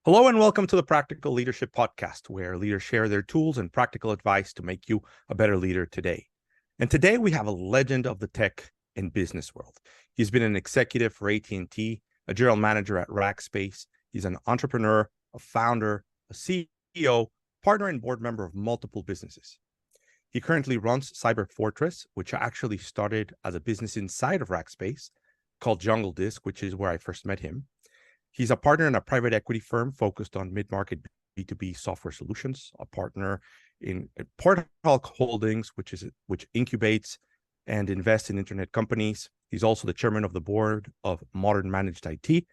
Hello and welcome to the Practical Leadership Podcast, where leaders share their tools and practical advice to make you a better leader today. And today we have a legend of the tech and business world. He's been an executive for AT&T, a general manager at Rackspace. He's an entrepreneur, a founder, a CEO, partner and board member of multiple businesses. He currently runs CyberFortress, which actually started as a business inside of Rackspace called Jungle Disk, which is where I first met him. He's a partner in a private equity firm focused on mid-market B2B software solutions, a partner in Porthawk Holdings, which incubates and invests in internet companies. He's also the chairman of the board of Modern Managed IT.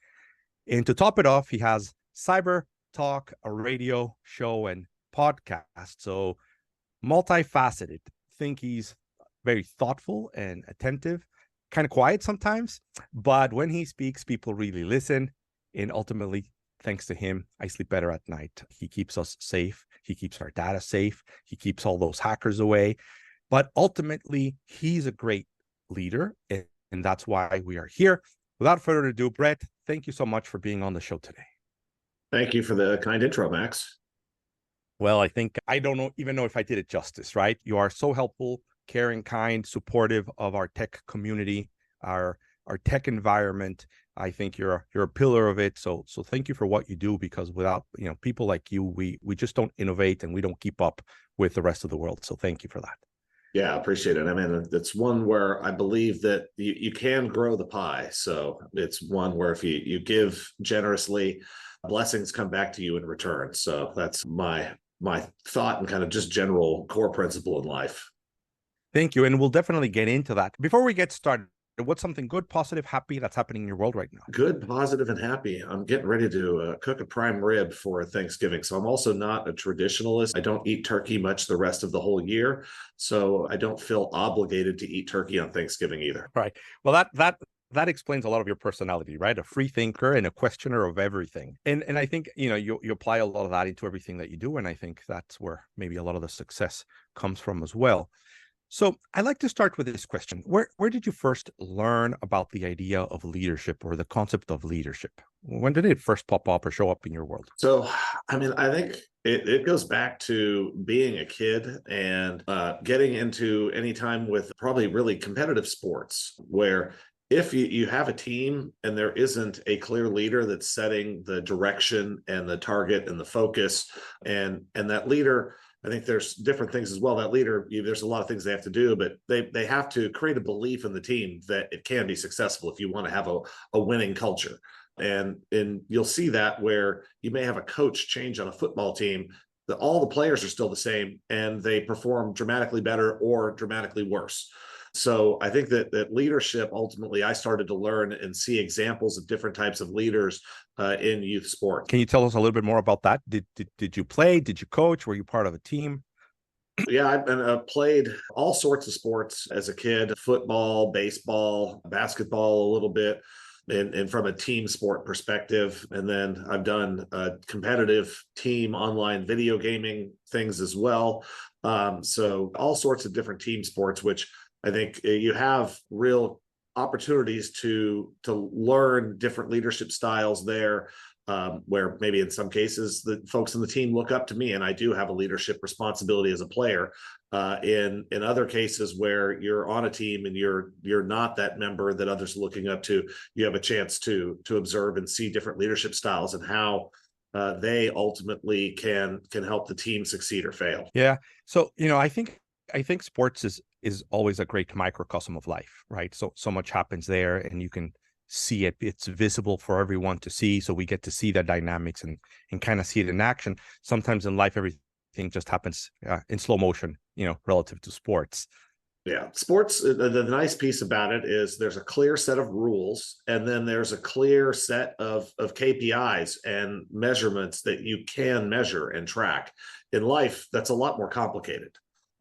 And to top it off, he has Cyber Talk, a radio show and podcast. So multifaceted. I think he's very thoughtful and attentive, kind of quiet sometimes, but when he speaks, people really listen. And ultimately, thanks to him, I sleep better at night. He keeps us safe. He keeps our data safe. He keeps all those hackers away. But ultimately, he's a great leader. And that's why we are here. Without further ado, Bret, thank you so much for being on the show today. Thank you for the kind intro, Max. Well, I think I don't even know if I did it justice, right? You are so helpful, caring, kind, supportive of our tech community, our tech environment. I think you're a pillar of it. So thank you for what you do, because without people like you, we just don't innovate and we don't keep up with the rest of the world. So thank you for that. Yeah, I appreciate it. I mean, it's one where I believe that you can grow the pie. So it's one where if you give generously, blessings come back to you in return. So that's my thought and kind of just general core principle in life. Thank you. And we'll definitely get into that. Before we get started, what's something good, positive, happy that's happening in your world right now? Good, positive, and happy. I'm getting ready to cook a prime rib for Thanksgiving. So I'm also not a traditionalist. I don't eat turkey much the rest of the whole year. So I don't feel obligated to eat turkey on Thanksgiving either. Right. Well, that explains a lot of your personality, right? A free thinker and a questioner of everything. And I think, you apply a lot of that into everything that you do. And I think that's where maybe a lot of the success comes from as well. So I like to start with this question. Where did you first learn about the idea of leadership or the concept of leadership? When did it first pop up or show up in your world? So, I mean, I think it goes back to being a kid and getting into any time with probably really competitive sports, where if you have a team and there isn't a clear leader that's setting the direction and the target and the focus, and that leader, I think there's different things as well. That leader, there's a lot of things they have to do, but they have to create a belief in the team that it can be successful if you want to have a winning culture. And you'll see that where you may have a coach change on a football team, that all the players are still the same and they perform dramatically better or dramatically worse. So I think that leadership, ultimately, I started to learn and see examples of different types of leaders in youth sports. Can you tell us a little bit more about that? Did you play? Did you coach? Were you part of a team? Yeah, I've played all sorts of sports as a kid: football, baseball, basketball, a little bit, and from a team sport perspective. And then I've done competitive team online video gaming things as well. So all sorts of different team sports, which I think you have real opportunities to learn different leadership styles there, where maybe in some cases the folks in the team look up to me and I do have a leadership responsibility as a player. In other cases where you're on a team and you're not that member that others are looking up to, you have a chance to observe and see different leadership styles and how they ultimately can help the team succeed or fail. Yeah. So, I think sports is always a great microcosm of life, right? So much happens there and you can see it. It's visible for everyone to see. So we get to see the dynamics and kind of see it in action. Sometimes in life, everything just happens in slow motion, relative to sports. Yeah, sports, the nice piece about it is there's a clear set of rules, and then there's a clear set of KPIs and measurements that you can measure and track. In life, that's a lot more complicated.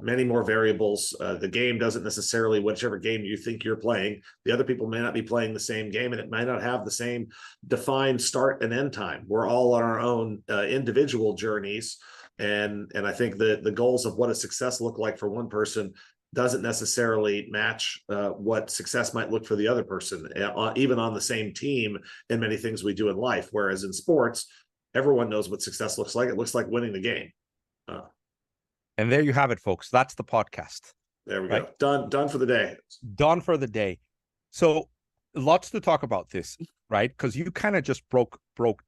Many more variables. The game doesn't necessarily, whichever game you think you're playing, the other people may not be playing the same game, and it might not have the same defined start and end time. We're all on our own individual journeys. And I think the goals of what a success look like for one person doesn't necessarily match what success might look for the other person, even on the same team in many things we do in life. Whereas in sports, everyone knows what success looks like. It looks like winning the game. Uh, And there you have it, folks. That's the podcast. there we Right? go. Done for the day. Done for the day. So lots to talk about this, right? Because you kind of just broke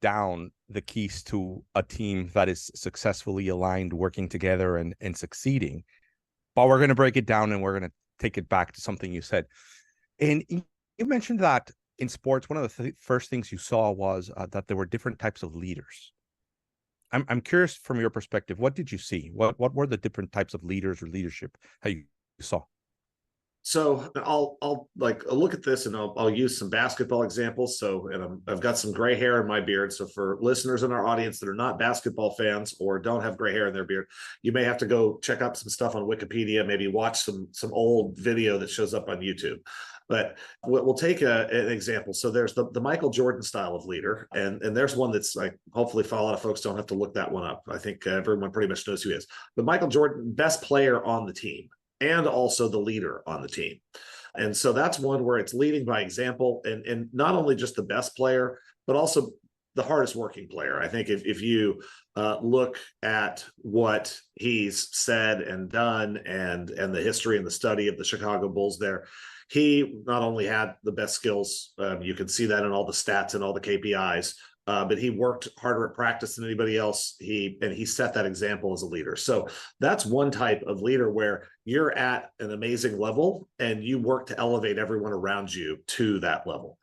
down the keys to a team that is successfully aligned, working together and succeeding. But we're going to break it down and we're going to take it back to something you said. And you mentioned that in sports, one of the first things you saw was that there were different types of leaders. I'm curious from your perspective, what did you see? What were the different types of leaders or leadership how you saw? So I'll like look at this and I'll use some basketball examples. So, and I've got some gray hair in my beard. So for listeners in our audience that are not basketball fans or don't have gray hair in their beard, you may have to go check out some stuff on Wikipedia, maybe watch some old video that shows up on YouTube. But we'll take an example. So there's the Michael Jordan style of leader, and there's one that's like hopefully a lot of folks don't have to look that one up. I think everyone pretty much knows who he is. But Michael Jordan, best player on the team, and also the leader on the team. And so that's one where it's leading by example, and not only just the best player, but also the hardest working player. I think if you look at what he's said and done and the history and the study of the Chicago Bulls there, he not only had the best skills, you can see that in all the stats and all the KPIs, but he worked harder at practice than anybody else. He set that example as a leader. So that's one type of leader where you're at an amazing level and you work to elevate everyone around you to that level.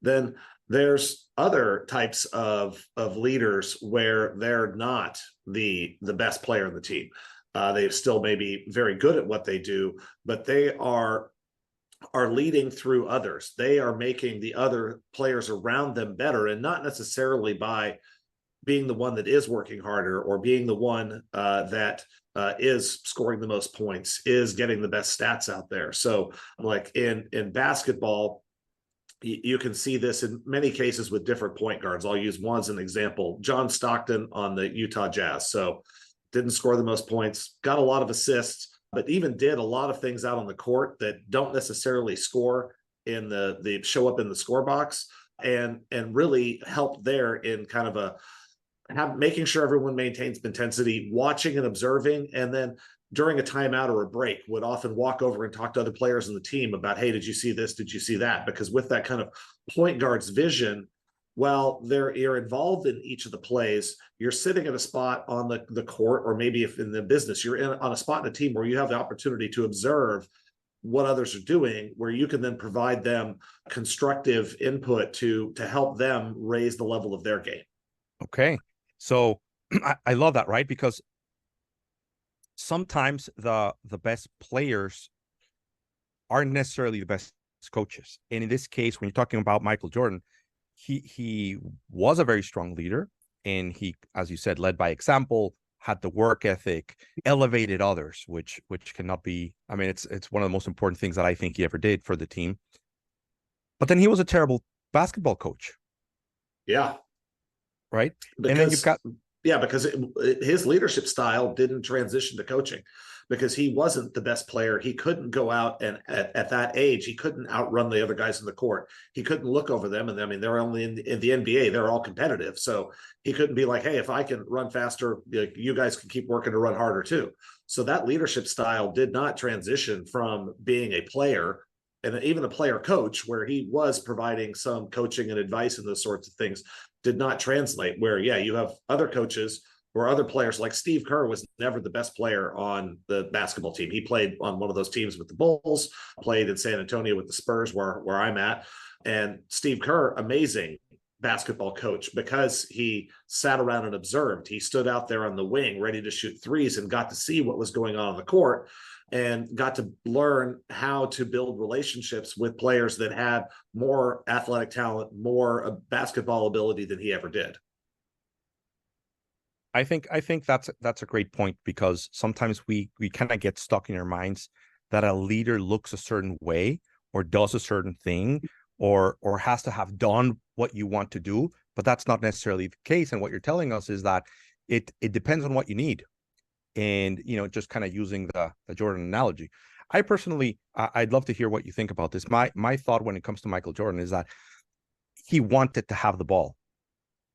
Then there's other types of leaders where they're not the best player in the team. They still may be very good at what they do, but they are leading through others. They are making the other players around them better, and not necessarily by being the one that is working harder or being the one that is scoring the most points, is getting the best stats out there. So like in basketball, you can see this in many cases with different point guards. I'll use one as an example. John Stockton on the Utah Jazz. So didn't score the most points, got a lot of assists, but even did a lot of things out on the court that don't necessarily score in the show up in the score box, and really help there in kind of making sure everyone maintains intensity, watching and observing, and then during a timeout or a break would often walk over and talk to other players in the team about, hey, did you see this? Did you see that? Because with that kind of point guard's vision, while you're involved in each of the plays, you're sitting at a spot on the court, or maybe if in the business, you're on a spot in a team where you have the opportunity to observe what others are doing, where you can then provide them constructive input to help them raise the level of their game. Okay. So I love that, right? Because sometimes the best players aren't necessarily the best coaches. And in this case, when you're talking about Michael Jordan, he was a very strong leader, and he, as you said, led by example, had the work ethic, elevated others, which cannot be, I mean, it's one of the most important things that I think he ever did for the team. But then he was a terrible basketball coach. Yeah. Right. Because, and then you've got, because his leadership style didn't transition to coaching, because he wasn't the best player. He couldn't go out and at that age, he couldn't outrun the other guys in the court. He couldn't look over them. And I mean, they're only in the NBA, they're all competitive. So he couldn't be like, hey, if I can run faster, you guys can keep working to run harder too. So that leadership style did not transition from being a player and even a player coach, where he was providing some coaching and advice and those sorts of things, did not translate. Where, yeah, you have other coaches or other players, like Steve Kerr was never the best player on the basketball team. He played on one of those teams with the Bulls, played in San Antonio with the Spurs, where I'm at. And Steve Kerr, amazing basketball coach, because he sat around and observed. He stood out there on the wing, ready to shoot threes, and got to see what was going on the court, and got to learn how to build relationships with players that had more athletic talent, more basketball ability than he ever did. I think that's a great point, because sometimes we kind of get stuck in our minds that a leader looks a certain way or does a certain thing or has to have done what you want to do, but that's not necessarily the case. And what you're telling us is that it depends on what you need. And, just kind of using the Jordan analogy, I personally, I'd love to hear what you think about this. My thought when it comes to Michael Jordan is that he wanted to have the ball.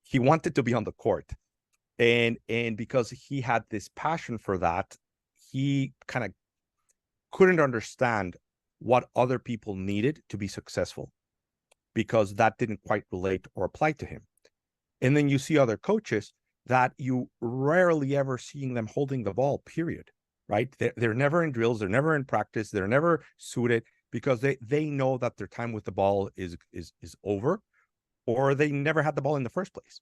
he wanted to be on the court. And because he had this passion for that, he kind of couldn't understand what other people needed to be successful, because that didn't quite relate or apply to him. And then you see other coaches that you rarely ever seeing them holding the ball, period, right? They're never in drills, they're never in practice, they're never suited, because they know that their time with the ball is over, or they never had the ball in the first place.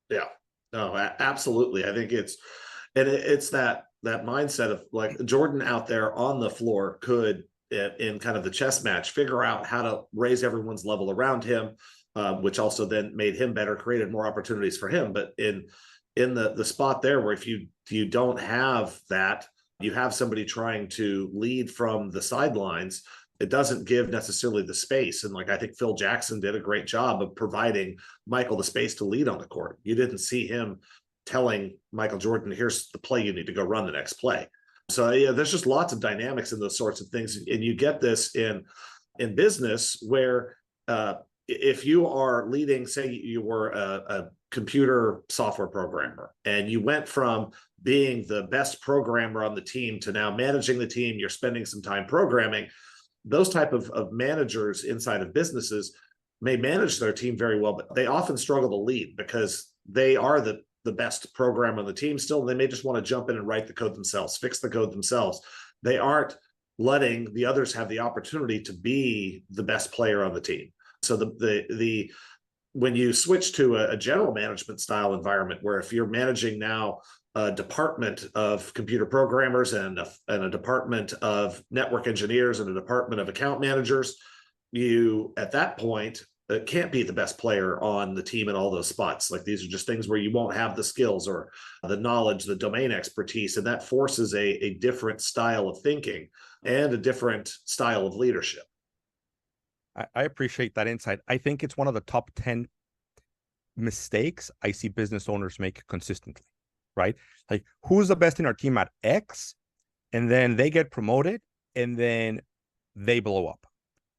Yeah, no, absolutely. I think it's that mindset of like Jordan out there on the floor could, in kind of the chess match, figure out how to raise everyone's level around him, which also then made him better, created more opportunities for him. But in the spot there where if you don't have that, you have somebody trying to lead from the sidelines, it doesn't give necessarily the space. And like, I think Phil Jackson did a great job of providing Michael the space to lead on the court. You didn't see him telling Michael Jordan, here's the play, you need to go run the next play. So yeah, there's just lots of dynamics in those sorts of things. And you get this in business where if you are leading, say you were a computer software programmer, and you went from being the best programmer on the team to now managing the team, you're spending some time programming. Those type of managers inside of businesses may manage their team very well, but they often struggle to lead because they are the best programmer on the team still. They may just want to jump in and write the code themselves, fix the code themselves. They aren't letting the others have the opportunity to be the best player on the team. So the when you switch to a general management style environment, where if you're managing now a department of computer programmers and a department of network engineers and a department of account managers, you at that point can't be the best player on the team in all those spots. Like, these are just things where you won't have the skills or the knowledge, the domain expertise, and that forces a different style of thinking and a different style of leadership. I appreciate that insight. I think it's one of the top 10 mistakes I see business owners make consistently, right? Like, who's the best in our team at X? And then they get promoted and then they blow up.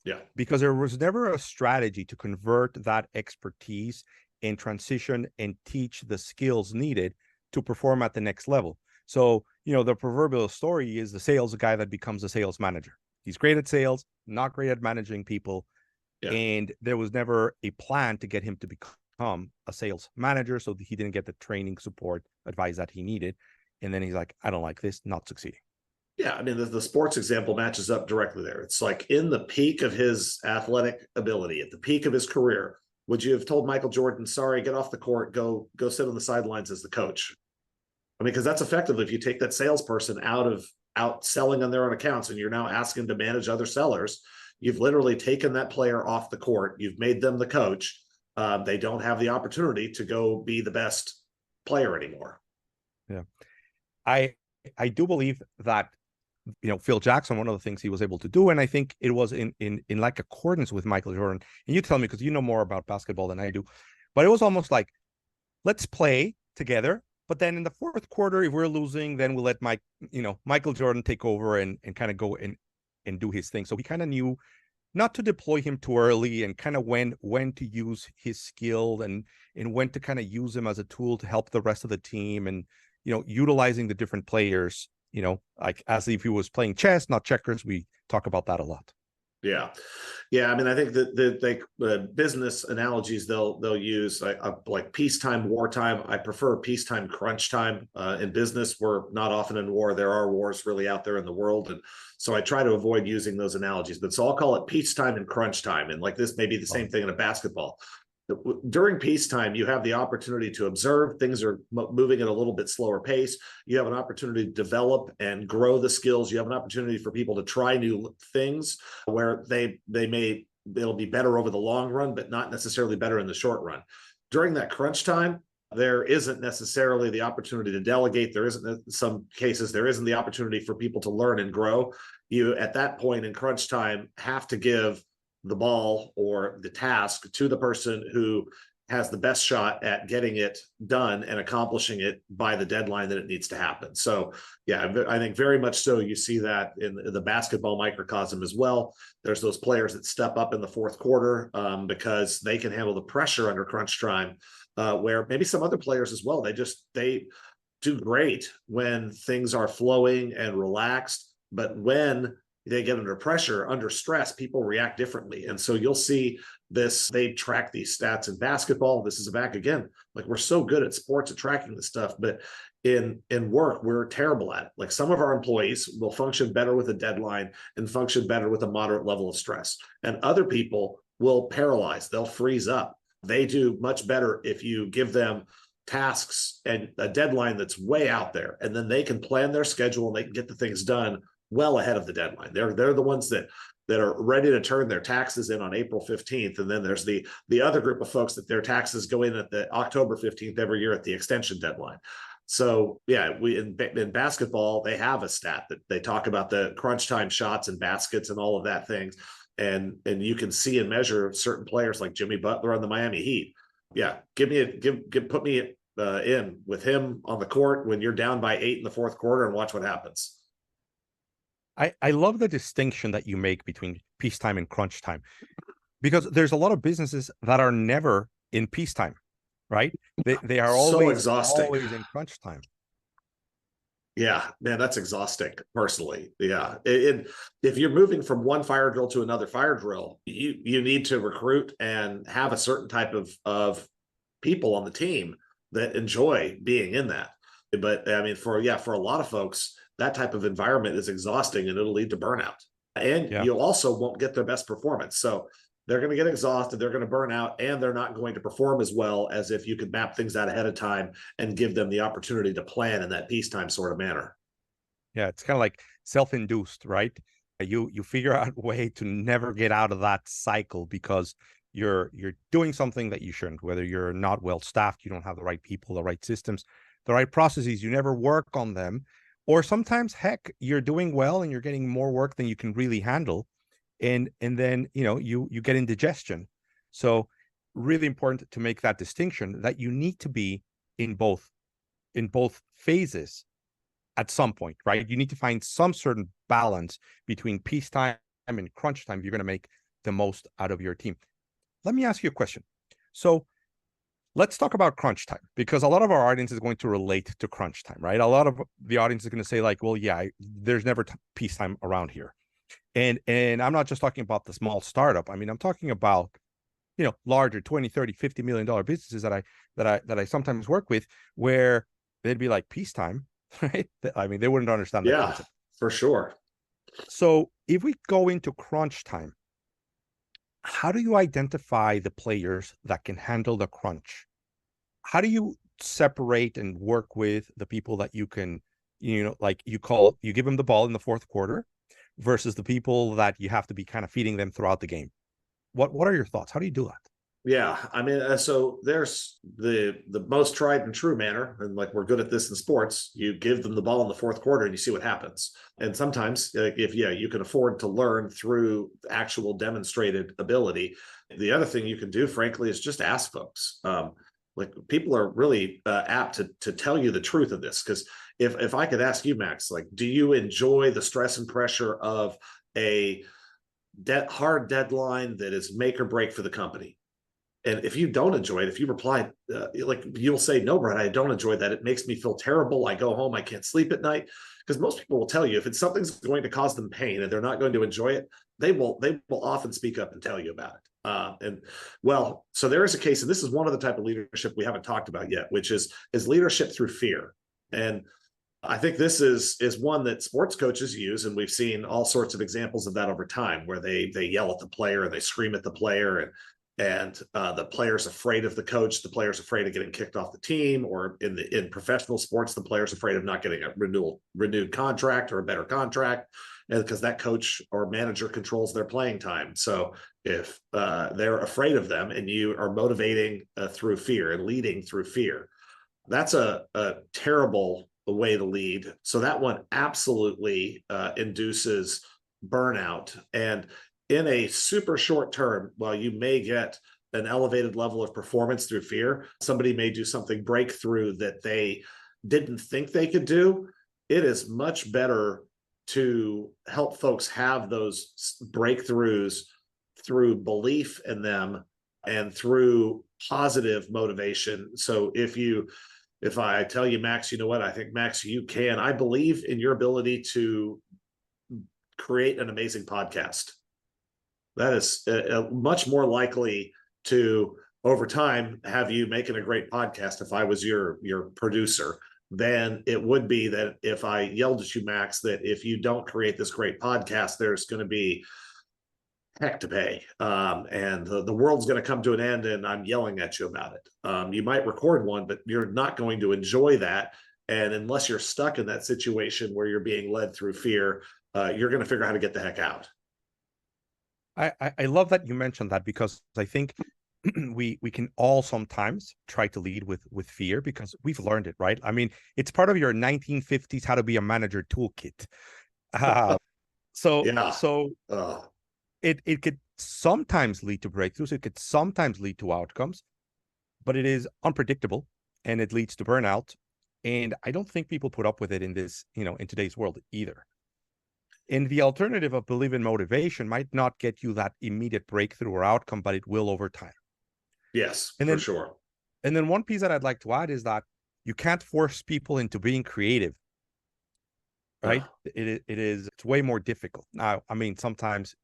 Yeah. Because there was never a strategy to convert that expertise and transition and teach the skills needed to perform at the next level. So, the proverbial story is the sales guy that becomes a sales manager. He's great at sales, not great at managing people. Yeah. And there was never a plan to get him to become a sales manager, so he didn't get the training, support, advice that he needed. And then he's like, I don't like this, not succeeding. Yeah, I mean, the sports example matches up directly there. It's like, in the peak of his athletic ability, at the peak of his career, would you have told Michael Jordan, sorry, get off the court, go sit on the sidelines as the coach? I mean, because that's effectively, if you take that salesperson out selling on their own accounts and you're now asking them to manage other sellers, you've literally taken that player off the court. You've made them the coach. They don't have the opportunity to go be the best player anymore. Yeah, I do believe that Phil Jackson, one of the things he was able to do, and I think it was in like accordance with Michael Jordan. And you tell me, because you know more about basketball than I do, but it was almost like, let's play together. But then in the fourth quarter, if we're losing, then we'll let Michael Jordan take over and kind of go and do his thing. So he kind of knew not to deploy him too early, and kind of when to use his skill and when to kind of use him as a tool to help the rest of the team, and utilizing the different players, like as if he was playing chess, not checkers. We talk about that a lot. Yeah. I mean, I think that the business analogies they'll use, like peacetime, wartime. I prefer peacetime, crunch time. In business, we're not often in war. There are wars really out there in the world, and so I try to avoid using those analogies. But so I'll call it peacetime and crunch time. And like, this may be the same thing in a basketball. During peacetime, you have the opportunity to observe. Things are moving at a little bit slower pace. You have an opportunity to develop and grow the skills. You have an opportunity for people to try new things where it'll be better over the long run, but not necessarily better in the short run. During that crunch time, there isn't necessarily the opportunity to delegate. There isn't, in some cases, there isn't the opportunity for people to learn and grow. You, at that point in crunch time, have to give the ball or the task to the person who has the best shot at getting it done and accomplishing it by the deadline that it needs to happen. So yeah, I think very much so. You see that in the basketball microcosm as well. There's those players that step up in the fourth quarter because they can handle the pressure under crunch time, where maybe some other players as well, they do great when things are flowing and relaxed, but when they get under pressure, under stress, people react differently. And so you'll see this, they track these stats in basketball. This is back again, like we're so good at sports at tracking this stuff, but in work, we're terrible at it. Like some of our employees will function better with a deadline and function better with a moderate level of stress. And other people will paralyze, they'll freeze up. They do much better if you give them tasks and a deadline that's way out there, and then they can plan their schedule and they can get the things done well ahead of the deadline. They're the ones that are ready to turn their taxes in on April 15th. And then there's the other group of folks that their taxes go in at the October 15th every year at the extension deadline. So yeah, in basketball, they have a stat that they talk about the crunch time shots and baskets and all of that things. And you can see and measure certain players like Jimmy Butler on the Miami Heat. Yeah, put me in with him on the court when you're down by 8 in the fourth quarter and watch what happens. I love the distinction that you make between peacetime and crunch time, because there's a lot of businesses that are never in peacetime, right? They are always in crunch time. Yeah, man, that's exhausting personally. Yeah. If you're moving from one fire drill to another fire drill, you need to recruit and have a certain type of people on the team that enjoy being in that. But I mean, for a lot of folks, that type of environment is exhausting and it'll lead to burnout. And you also won't get their best performance. So they're going to get exhausted, they're going to burn out, and they're not going to perform as well as if you could map things out ahead of time and give them the opportunity to plan in that peacetime sort of manner. Yeah, it's kind of like self-induced, right? You figure out a way to never get out of that cycle because you're doing something that you shouldn't, whether you're not well staffed, you don't have the right people, the right systems, the right processes, you never work on them. Or sometimes, heck, you're doing well and you're getting more work than you can really handle. And then, you get indigestion. So really important to make that distinction that you need to be in both phases at some point, right? You need to find some certain balance between peacetime and crunch time if you're going to make the most out of your team. Let me ask you a question. So let's talk about crunch time, because a lot of our audience is going to relate to crunch time, right? A lot of the audience is going to say like, well, yeah, there's never peacetime around here. And I'm not just talking about the small startup. I mean, I'm talking about, larger 20, 30, $50 million businesses that I sometimes work with, where they'd be like, peacetime, right? I mean, they wouldn't understand that concept. For sure. So if we go into crunch time, how do you identify the players that can handle the crunch? How do you separate and work with the people that you can, like you give them the ball in the fourth quarter versus the people that you have to be kind of feeding them throughout the game? What are your thoughts? How do you do that? Yeah, I mean, so there's the most tried and true manner, and like we're good at this in sports. You give them the ball in the fourth quarter and you see what happens. And sometimes, if you can afford to learn through actual demonstrated ability. The other thing you can do, frankly, is just ask folks. Like people are really apt to tell you the truth of this, because if I could ask you, Max, like, do you enjoy the stress and pressure of a hard deadline that is make or break for the company? And if you don't enjoy it, if you reply, like you'll say, no, Brett, I don't enjoy that. It makes me feel terrible. I go home, I can't sleep at night. Because most people will tell you if it's something's going to cause them pain and they're not going to enjoy it, they will often speak up and tell you about it. So there is a case, and this is one of the type of leadership we haven't talked about yet, which is leadership through fear. And I think this is one that sports coaches use, and we've seen all sorts of examples of that over time, where they yell at the player and they scream at the player, and the player's afraid of the coach, the player's afraid of getting kicked off the team, or in professional sports, the player's afraid of not getting a renewed contract or a better contract, and because that coach or manager controls their playing time. So if they're afraid of them and you are motivating through fear and leading through fear, that's a terrible way to lead. So that one absolutely induces burnout. And in a super short term, while you may get an elevated level of performance through fear. Somebody may do something breakthrough that they didn't think they could do. It is much better to help folks have those breakthroughs through belief in them and through positive motivation. So if I tell you, Max, you know what, I think, Max, I believe in your ability to create an amazing podcast. That is much more likely to, over time, have you making a great podcast if I was your producer, than it would be that if I yelled at you, Max, that if you don't create this great podcast, there's going to be heck to pay. And the world's going to come to an end and I'm yelling at you about it. You might record one, but you're not going to enjoy that. And unless you're stuck in that situation where you're being led through fear, you're going to figure out how to get the heck out. I love that you mentioned that, because I think we can all sometimes try to lead with fear because we've learned it, right? I mean, it's part of your 1950s how to be a manager toolkit. So it could sometimes lead to breakthroughs. It could sometimes lead to outcomes, but it is unpredictable and it leads to burnout. And I don't think people put up with it in this, in today's world either. And the alternative of belief in motivation might not get you that immediate breakthrough or outcome, but it will over time. Yes, and for then, sure. And then one piece that I'd like to add is that you can't force people into being creative, right? It's way more difficult. Now, I mean, sometimes,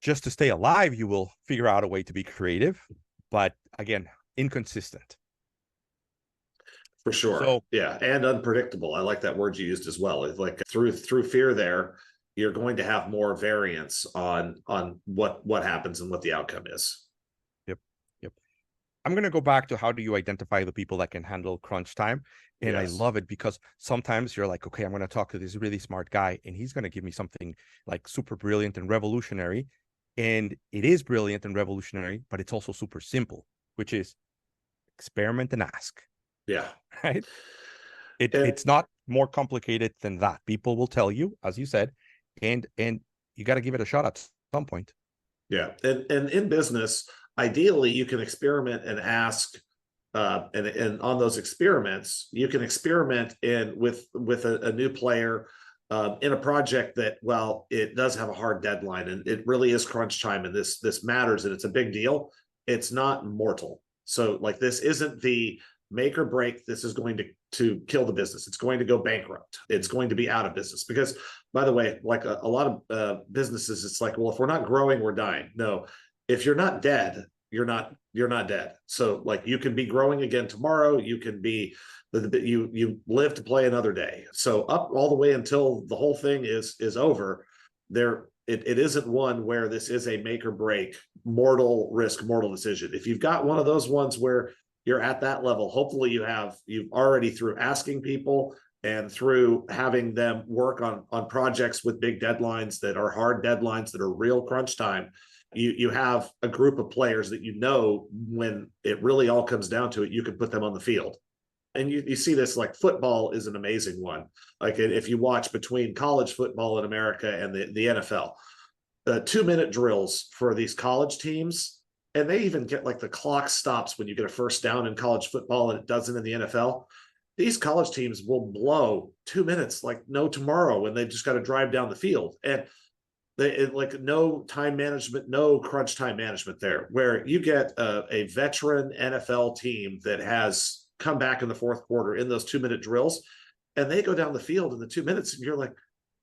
just to stay alive, you will figure out a way to be creative, but again, inconsistent. For sure. So, yeah. And unpredictable. I like that word you used as well. It's like through fear there, you're going to have more variance on what happens and what the outcome is. Yep. I'm going to go back to how do you identify the people that can handle crunch time? And yes. I love it because sometimes you're like, okay, I'm going to talk to this really smart guy and he's going to give me something like super brilliant and revolutionary. And it is brilliant and revolutionary, but it's also super simple, which is experiment and ask. Yeah. Right. It's not more complicated than that. People will tell you, as you said, and you got to give it a shot at some point. Yeah. And in business, ideally you can experiment and ask, and on those experiments, you can experiment with a new player in a project that, well, it does have a hard deadline and it really is crunch time and this matters and it's a big deal. It's not mortal. So like, this isn't the make or break. This is going to kill the business. It's going to go bankrupt. It's going to be out of business. Because, by the way, like a lot of businesses, it's like, well, if we're not growing, we're dying. No, if you're not dead, you're not dead. So like, you can be growing again tomorrow. You can be you live to play another day. So up all the way until the whole thing is over. It isn't one where this is a make or break, mortal decision. If you've got one of those ones where you're at that level, hopefully you've already, through asking people and through having them work on projects with big deadlines that are hard deadlines, that are real crunch time, you have a group of players that, when it really all comes down to it, you can put them on the field. And you see this, like football is an amazing one. Like if you watch between college football in America and the NFL, 2-minute drills for these college teams. And they even get like the clock stops when you get a first down in college football and it doesn't in the NFL. These college teams will blow 2 minutes like no tomorrow when they've just got to drive down the field. And like no time management, no crunch time management there, where you get a veteran NFL team that has come back in the fourth quarter in those 2-minute drills, and they go down the field in the 2 minutes and you're like,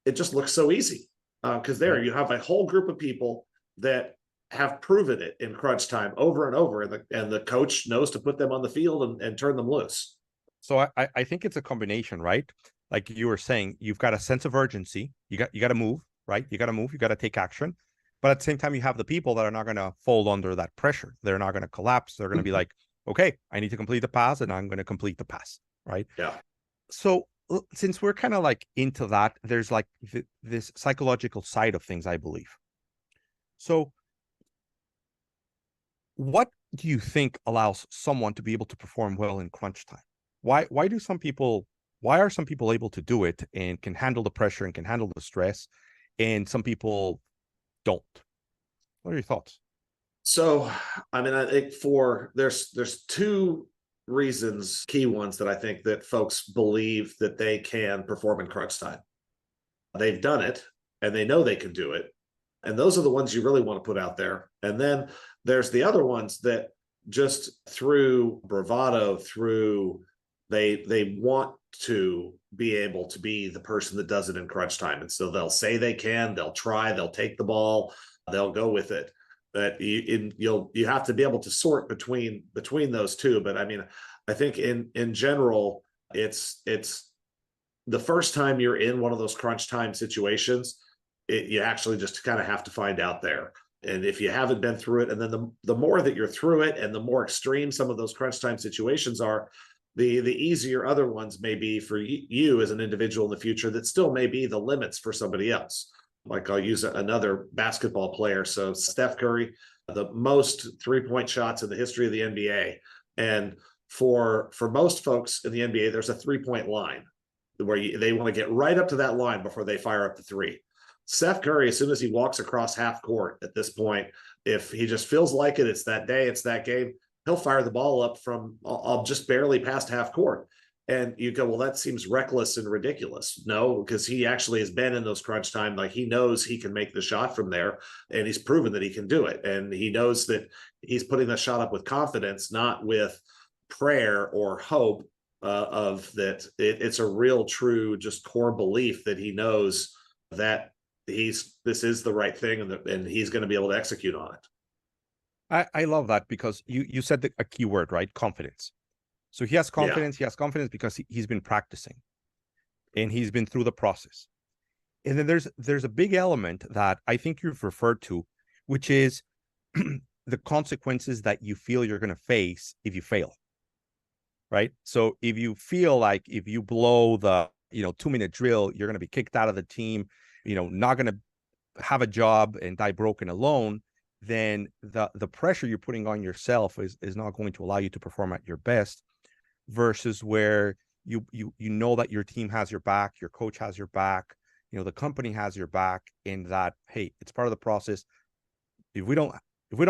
it just looks so easy. Because there you have a whole group of people that have proven it in crunch time over and over, and the coach knows to put them on the field and turn them loose. So I think it's a combination, right? Like you were saying, you've got a sense of urgency. You got to move, right? You got to move. You got to take action. But at the same time, you have the people that are not going to fold under that pressure. They're not going to collapse. They're going to be like, okay, I need to complete the pass, and I'm going to complete the pass, right? Yeah. So since we're kind of like into that, there's like this psychological side of things, I believe. So what do you think allows someone to be able to perform well in crunch time? Why are some people able to do it and can handle the pressure and can handle the stress, and some people don't? What are your thoughts? So, I mean, I think there's two reasons, key ones, that I think that folks believe that they can perform in crunch time. They've done it and they know they can do it. And those are the ones you really want to put out there. And then there's the other ones that just through bravado, through they want to be able to be the person that does it in crunch time. And so they'll say they can, they'll try, they'll take the ball, they'll go with it. But you have to be able to sort between those two. But I mean, I think in general, it's the first time you're in one of those crunch time situations, you actually just kind of have to find out there. And if you haven't been through it, and then the more that you're through it and the more extreme some of those crunch time situations are, the easier other ones may be for you as an individual in the future, that still may be the limits for somebody else. Like, I'll use another basketball player. So Steph Curry, the most 3-point shots in the history of the NBA. And for most folks in the NBA, there's a 3-point line where they want to get right up to that line before they fire up the three. Steph Curry, as soon as he walks across half court at this point, if he just feels like it, it's that day, it's that game, he'll fire the ball up from just barely past half court. And you go, well, that seems reckless and ridiculous. No, because he actually has been in those crunch time. Like, he knows he can make the shot from there, and he's proven that he can do it. And he knows that he's putting the shot up with confidence, not with prayer or hope of that. It's a real, true, just core belief that he knows that this is the right thing, and he's going to be able to execute on it. I love that, because you said a key word, right? Confidence. So he has confidence. Yeah. He has confidence because he's been practicing and he's been through the process. And then there's a big element that I think you've referred to, which is the consequences that you feel you're going to face if you fail. Right. So if you feel like if you blow the 2-minute drill, you're going to be kicked out of the team, not going to have a job and die broken alone, then the pressure you're putting on yourself is not going to allow you to perform at your best, versus where you know that your team has your back, your coach has your back, the company has your back, in that, hey, it's part of the process. If we don't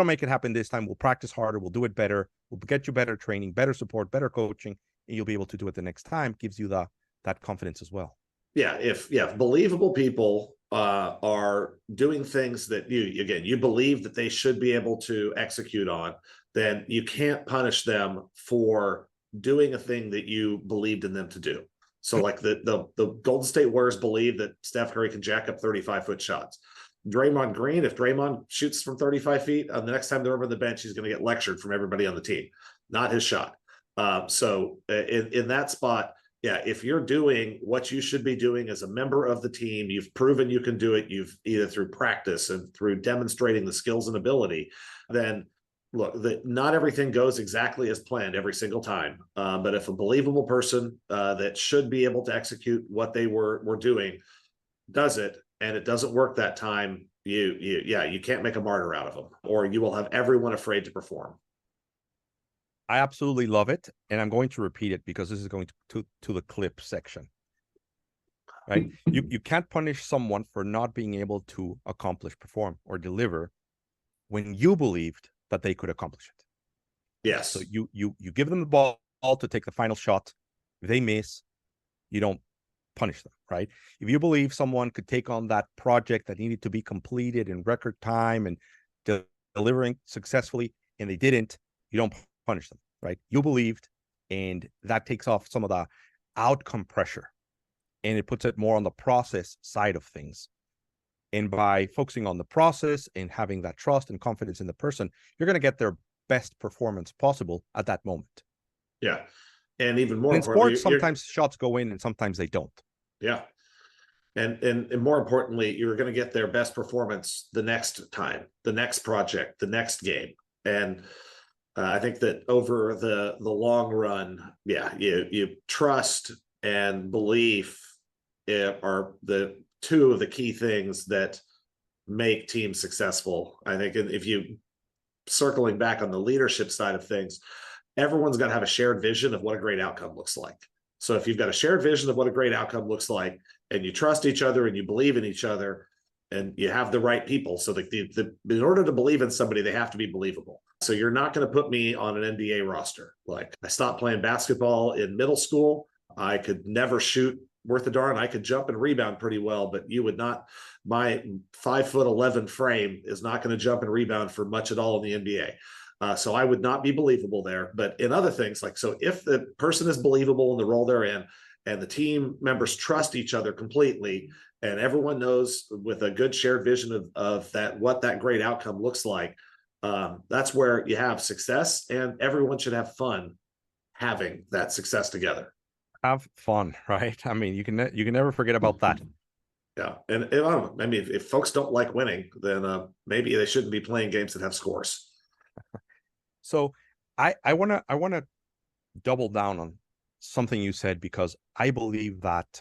make it happen this time, we'll practice harder, we'll do it better, we'll get you better training, better support, better coaching, and you'll be able to do it the next time. Gives you that confidence as well. Yeah, if believable people are doing things that you believe that they should be able to execute on, then you can't punish them for doing a thing that you believed in them to do. So like the Golden State Warriors believe that Steph Curry can jack up 35-foot shots. Draymond Green, if Draymond shoots from 35 feet, the next time they're over the bench, he's going to get lectured from everybody on the team. Not his shot. So in that spot, yeah, if you're doing what you should be doing as a member of the team, you've proven you can do it, you've either through practice and through demonstrating the skills and ability, then look, not everything goes exactly as planned every single time. But if a believable person that should be able to execute what they were doing does it, and it doesn't work that time, you can't make a martyr out of them, or you will have everyone afraid to perform. I absolutely love it, and I'm going to repeat it because this is going to the clip section. Right? You can't punish someone for not being able to accomplish, perform, or deliver when you believed that they could accomplish it. Yes. So you give them the ball to take the final shot. If they miss, you don't punish them, right? If you believe someone could take on that project that needed to be completed in record time and delivering successfully, and they didn't, you don't punish them, right? You believed, and that takes off some of the outcome pressure, and it puts it more on the process side of things. And by focusing on the process and having that trust and confidence in the person, you're going to get their best performance possible at that moment. Yeah. And even more in sports, sometimes shots go in and sometimes they don't. Yeah. And more importantly, you're going to get their best performance the next time, the next project, the next game. And I think that over the long run, you trust and belief are the two of the key things that make teams successful. I think if you circling back on the leadership side of things, everyone's got to have a shared vision of what a great outcome looks like. So if you've got a shared vision of what a great outcome looks like, and you trust each other and you believe in each other, and you have the right people. So in order to believe in somebody, they have to be believable. So you're not going to put me on an NBA roster. Like, I stopped playing basketball in middle school. I could never shoot worth a darn. I could jump and rebound pretty well, but you would not. My 5'11" frame is not going to jump and rebound for much at all in the NBA. So I would not be believable there. But in other things, like, so if the person is believable in the role they're in, and the team members trust each other completely, and everyone knows with a good shared vision of that, what that great outcome looks like, that's where you have success, and everyone should have fun having that success together. Have fun, right? I mean, you can never forget about that. Yeah, and I don't know, I mean, if folks don't like winning, then maybe they shouldn't be playing games that have scores. So I want to double down on something you said, because I believe that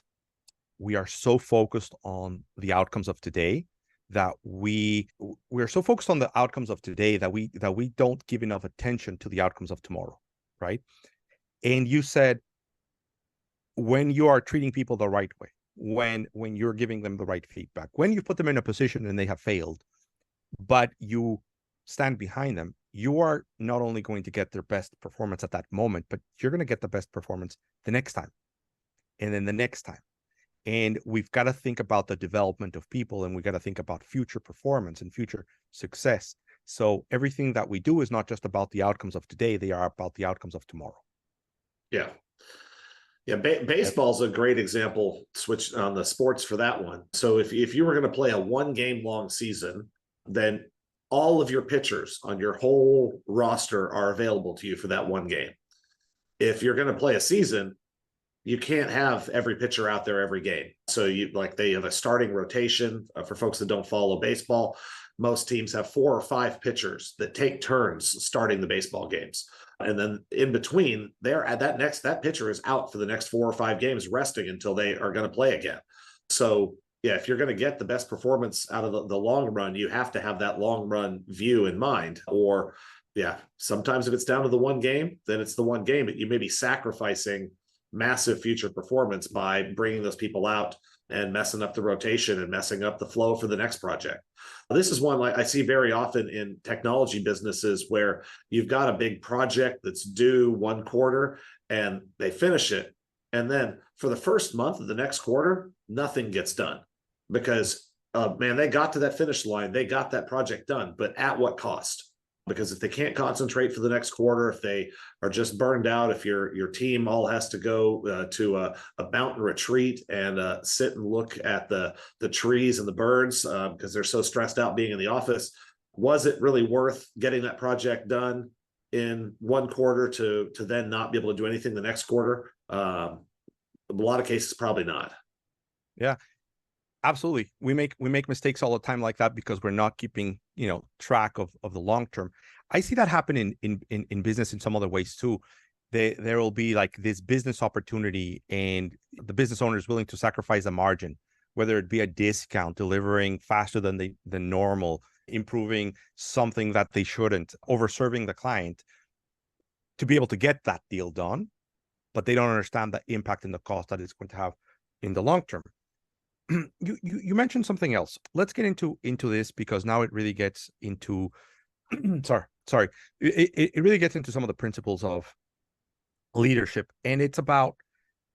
we are so focused on the outcomes of today that we're so focused on the outcomes of today that we don't give enough attention to the outcomes of tomorrow, right? And you said, when you are treating people the right way, when you're giving them the right feedback, when you put them in a position and they have failed, but you stand behind them, you are not only going to get their best performance at that moment, but you're going to get the best performance the next time, and then the next time. And we've got to think about the development of people, and we got to think about future performance and future success. So everything that we do is not just about the outcomes of today, they are about the outcomes of tomorrow. Yeah. Yeah, baseball's a great example, switch on the sports for that one. So if you were going to play a 1 game long season, then all of your pitchers on your whole roster are available to you for that 1 game. If you're going to play a season, you can't have every pitcher out there every game. So they have a starting rotation. For folks that don't follow baseball, most teams have 4 or 5 pitchers that take turns starting the baseball games. And then in between, that pitcher is out for the next 4 or 5 games, resting until they are going to play again. So yeah, if you're going to get the best performance out of the long run, you have to have that long run view in mind. Or yeah, sometimes if it's down to the 1 game, then it's the 1 game, but you may be sacrificing massive future performance by bringing those people out and messing up the rotation and messing up the flow for the next project. This is one I see very often in technology businesses, where you've got a big project that's due 1 quarter and they finish it. And then for the first month of the next quarter, nothing gets done because, man, they got to that finish line. They got that project done, but at what cost? Because if they can't concentrate for the next quarter, if they are just burned out, if your team all has to go to a mountain retreat and sit and look at the trees and the birds because they're so stressed out being in the office, was it really worth getting that project done in 1 quarter to then not be able to do anything the next quarter? A lot of cases, probably not. Yeah, absolutely. We make mistakes all the time like that because we're not keeping track of the long term. I see that happen in business in some other ways too. There will be like this business opportunity, and the business owner is willing to sacrifice a margin, whether it be a discount, delivering faster than normal, improving something that they shouldn't, over-serving the client to be able to get that deal done, but they don't understand the impact and the cost that it's going to have in the long term. You mentioned something else. Let's get into this, because now it really gets into sorry. It really gets into some of the principles of leadership, and it's about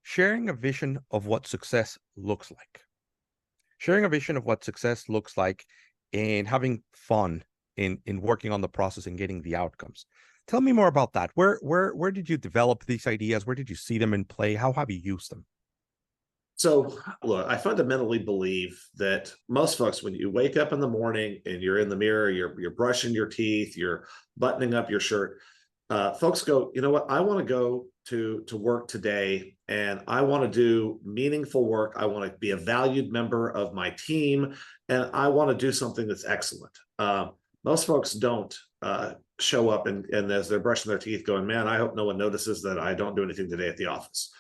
sharing a vision of what success looks like. Sharing a vision of what success looks like and having fun in working on the process and getting the outcomes. Tell me more about that. Where did you develop these ideas? Where did you see them in play? How have you used them? So, look, I fundamentally believe that most folks, when you wake up in the morning and you're in the mirror, you're brushing your teeth, you're buttoning up your shirt, folks go, you know what? I want to go to work today, and I want to do meaningful work. I want to be a valued member of my team, and I want to do something that's excellent. Most folks don't show up and as they're brushing their teeth going, man, I hope no one notices that I don't do anything today at the office.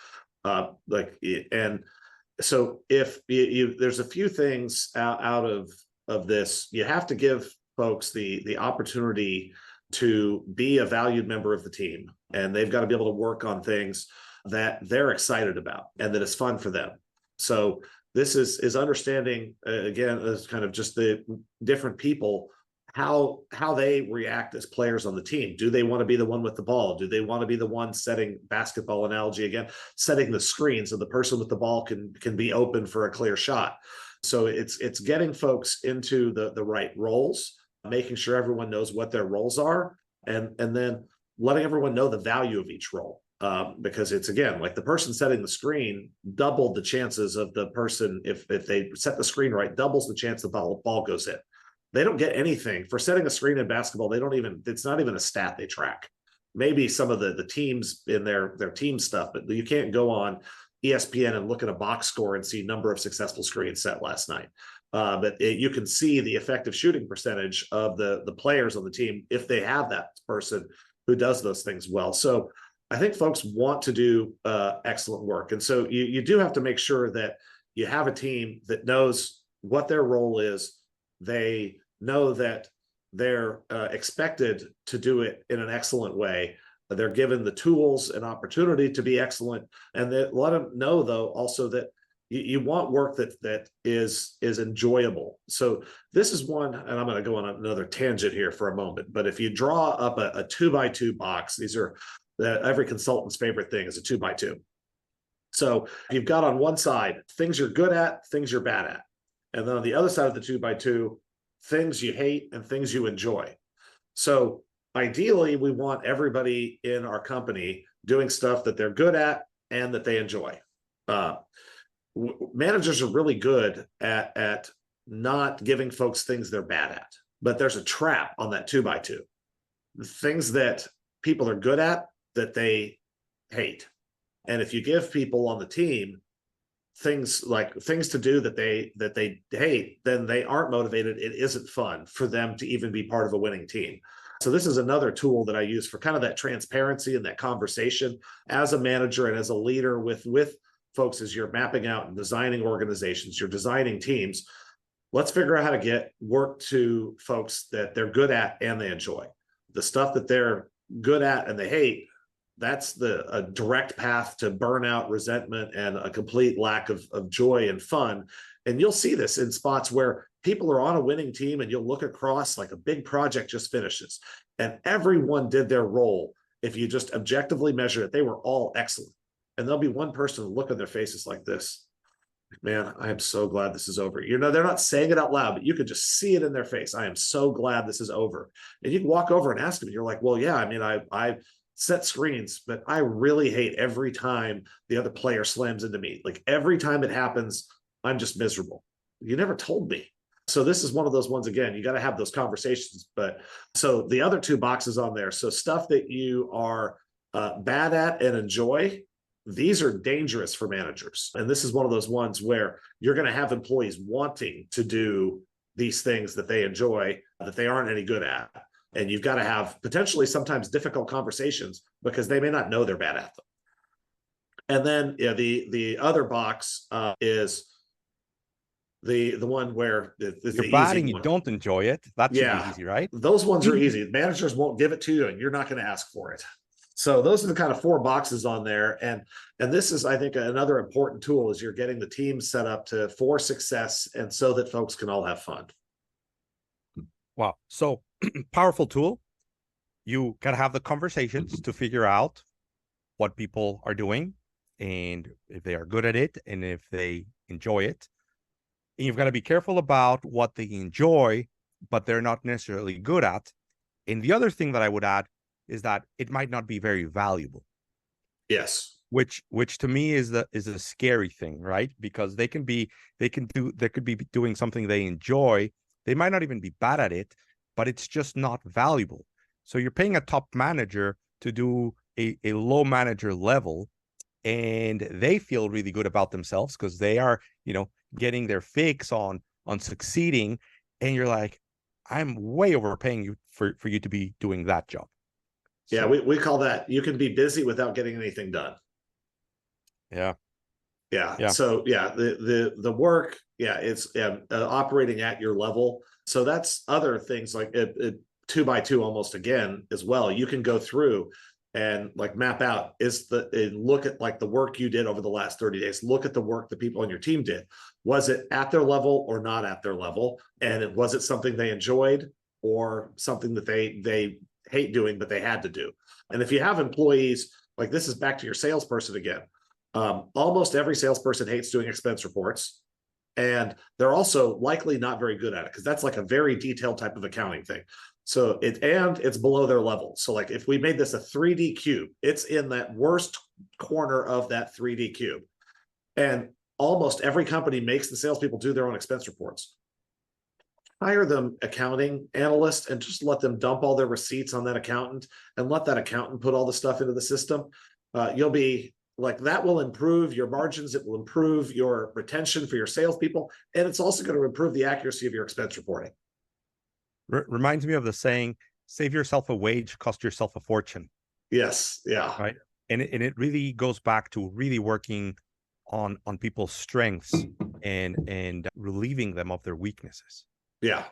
So if there's a few things out of this, you have to give folks the opportunity to be a valued member of the team, and they've got to be able to work on things that they're excited about and that is fun for them. So this is understanding, again, as kind of just the different people, how they react as players on the team. Do they want to be the one with the ball? Do they want to be the one setting, basketball analogy again, setting the screen so the person with the ball can be open for a clear shot? So it's getting folks into the right roles, making sure everyone knows what their roles are, and then letting everyone know the value of each role. Because it's, again, like the person setting the screen doubled the chances of the person, if they set the screen right, doubles the chance the ball goes in. They don't get anything for setting a screen in basketball. It's not even a stat they track. Maybe some of the teams in their team stuff, but you can't go on ESPN and look at a box score and see number of successful screens set last night. But you can see the effective shooting percentage of the players on the team if they have that person who does those things well. So I think folks want to do excellent work. And so you do have to make sure that you have a team that knows what their role is. They know that they're expected to do it in an excellent way. They're given the tools and opportunity to be excellent. And let them know, though, also that you want work that is enjoyable. So this is one, and I'm going to go on another tangent here for a moment, but if you draw up a 2x2 box, these are every consultant's favorite thing is a 2x2. So you've got on one side things you're good at, things you're bad at. And then on the other side of the 2x2, things you hate and things you enjoy. So ideally, we want everybody in our company doing stuff that they're good at and that they enjoy. Managers are really good at not giving folks things they're bad at, but there's a trap on that 2x2. The things that people are good at that they hate. And if you give people on the team things to do that they hate, then they aren't motivated. It isn't fun for them to even be part of a winning team. So this is another tool that I use for kind of that transparency and that conversation as a manager and as a leader with folks as you're mapping out and designing organizations, you're designing teams. Let's figure out how to get work to folks that they're good at and they enjoy. The stuff that they're good at and they hate, that's a direct path to burnout, resentment, and a complete lack of joy and fun. And you'll see this in spots where people are on a winning team and you'll look across, like a big project just finishes and everyone did their role. If you just objectively measure it, they were all excellent. And there'll be one person who look on their faces like this. Man, I am so glad this is over. You know, they're not saying it out loud, but you could just see it in their face. I am so glad this is over. And you can walk over and ask them, and you're like, well, yeah, I mean, I set screens, but I really hate every time the other player slams into me. Like every time it happens, I'm just miserable. You never told me. So this is one of those ones, again, you got to have those conversations. But so the other two boxes on there, so stuff that you are bad at and enjoy, these are dangerous for managers. And this is one of those ones where you're going to have employees wanting to do these things that they enjoy, that they aren't any good at. And you've got to have potentially sometimes difficult conversations because they may not know they're bad at them. And then the other box is the one where you're bad and you don't enjoy it. That should be easy, right? Those ones are easy. Managers won't give it to you and you're not going to ask for it. So those are the kind of four boxes on there. And this is, I think, another important tool is you're getting the team set up for success and so that folks can all have fun. Wow. So powerful tool. You got to have the conversations to figure out what people are doing and if they are good at it and if they enjoy it. And you've got to be careful about what they enjoy, but they're not necessarily good at. And the other thing that I would add is that it might not be very valuable. Yes. Which to me is a scary thing, right? Because they could be doing something they enjoy. They might not even be bad at it, but it's just not valuable. So you're paying a top manager to do a low manager level, and they feel really good about themselves because they are, getting their fix on succeeding. And you're like, I'm way overpaying you for you to be doing that job. Yeah, we call that, you can be busy without getting anything done. Yeah. So the work, it's operating at your level. So that's other things like 2x2 almost again as well. You can go through and like map out and look at like the work you did over the last 30 days. Look at the work the people on your team did. Was it at their level or not at their level? And was it something they enjoyed or something that they hate doing, but they had to do? And if you have employees, like this is back to your salesperson again. Almost every salesperson hates doing expense reports. And they're also likely not very good at it because that's like a very detailed type of accounting thing. So it's below their level. So like if we made this a 3D cube, it's in that worst corner of that 3D cube. And almost every company makes the salespeople do their own expense reports. Hire them accounting analysts and just let them dump all their receipts on that accountant and let that accountant put all the stuff into the system. You'll be like, that will improve your margins. It will improve your retention for your salespeople. And it's also going to improve the accuracy of your expense reporting. Reminds me of the saying, save yourself a wage, cost yourself a fortune. Yes. Yeah. Right. And it really goes back to really working on people's strengths and relieving them of their weaknesses. Yeah.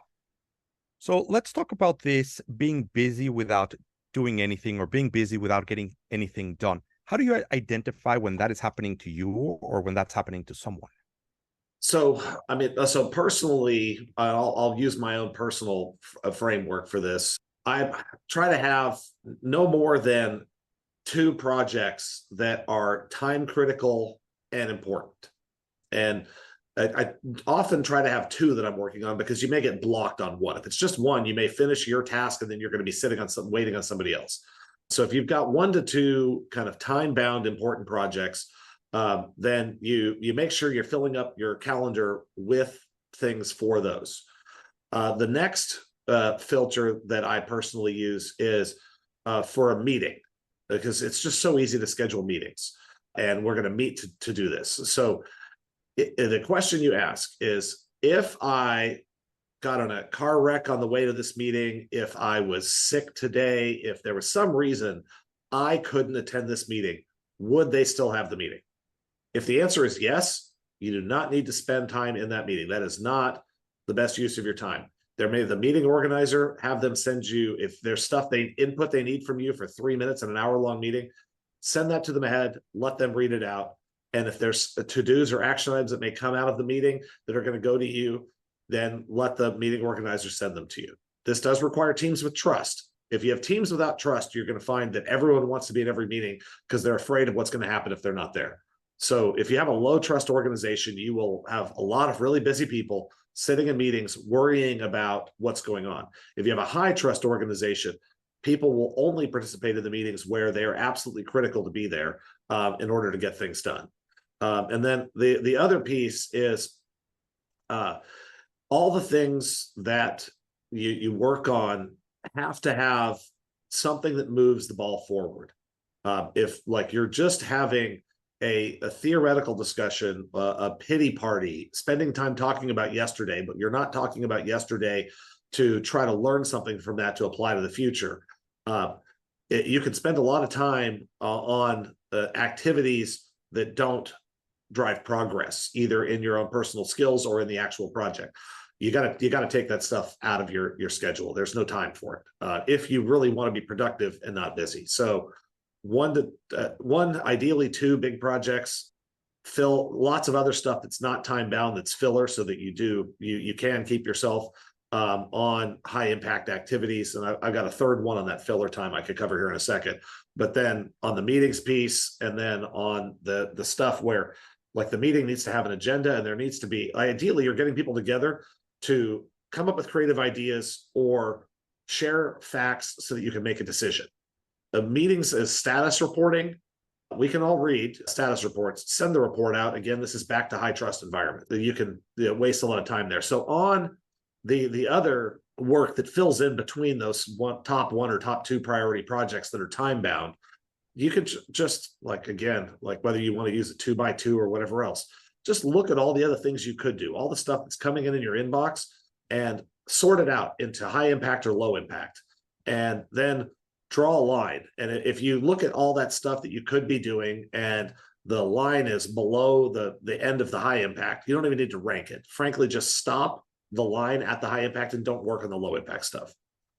So let's talk about this being busy without doing anything or being busy without getting anything done. How do you identify when that is happening to you or when that's happening to someone? So, I mean, so personally, I'll use my own personal framework for this. I try to have no more than 2 projects that are time critical and important. And I often try to have 2 that I'm working on because you may get blocked on one. If it's just one, you may finish your task and then you're going to be sitting on something, waiting on somebody else. So if you've got 1 to 2 kind of time-bound important projects, then you make sure you're filling up your calendar with things for those. The next filter that I personally use is for a meeting, because it's just so easy to schedule meetings, and we're going to meet to do this. So the question you ask is, if I got in a car wreck on the way to this meeting, if I was sick today, if there was some reason I couldn't attend this meeting, would they still have the meeting? If the answer is yes, you do not need to spend time in that meeting. That is not the best use of your time. There may the meeting organizer have them send you, if there's stuff input they need from you for 3 minutes in an hour-long meeting, send that to them ahead, let them read it out. And if there's to-dos or action items that may come out of the meeting that are going to go to you, then let the meeting organizer send them to you. This does require teams with trust. If you have teams without trust, you're going to find that everyone wants to be in every meeting because they're afraid of what's going to happen if they're not there. So if you have a low trust organization, you will have a lot of really busy people sitting in meetings worrying about what's going on. If you have a high trust organization, people will only participate in the meetings where they are absolutely critical to be there in order to get things done. And then the other piece is all the things that you work on have to have something that moves the ball forward. If like you're just having a theoretical discussion, a pity party, spending time talking about yesterday, but you're not talking about yesterday to try to learn something from that to apply to the future. You can spend a lot of time on activities that don't drive progress, either in your own personal skills or in the actual project. You got to take that stuff out of your schedule. There's no time for it if you really want to be productive and not busy. So one, ideally 2 big projects, fill lots of other stuff that's not time bound, that's filler, so that you can keep yourself on high impact activities. And I've got a third one on that filler time I could cover here in a second. But then on the meetings piece, and then on the stuff where like the meeting needs to have an agenda, and there needs to be, ideally you're getting people together to come up with creative ideas or share facts so that you can make a decision. Meetings as status reporting, we can all read status reports, send the report out. Again, this is back to high trust environment. You can waste a lot of time there. So on the other work that fills in between those top 1 or top 2 priority projects that are time bound, you could just like whether you want to use a 2x2 or whatever else, just look at all the other things you could do, all the stuff that's coming in your inbox, and sort it out into high impact or low impact, and then draw a line. And if you look at all that stuff that you could be doing and the line is below the end of the high impact, you don't even need to rank it. Frankly, just stop the line at the high impact and don't work on the low impact stuff.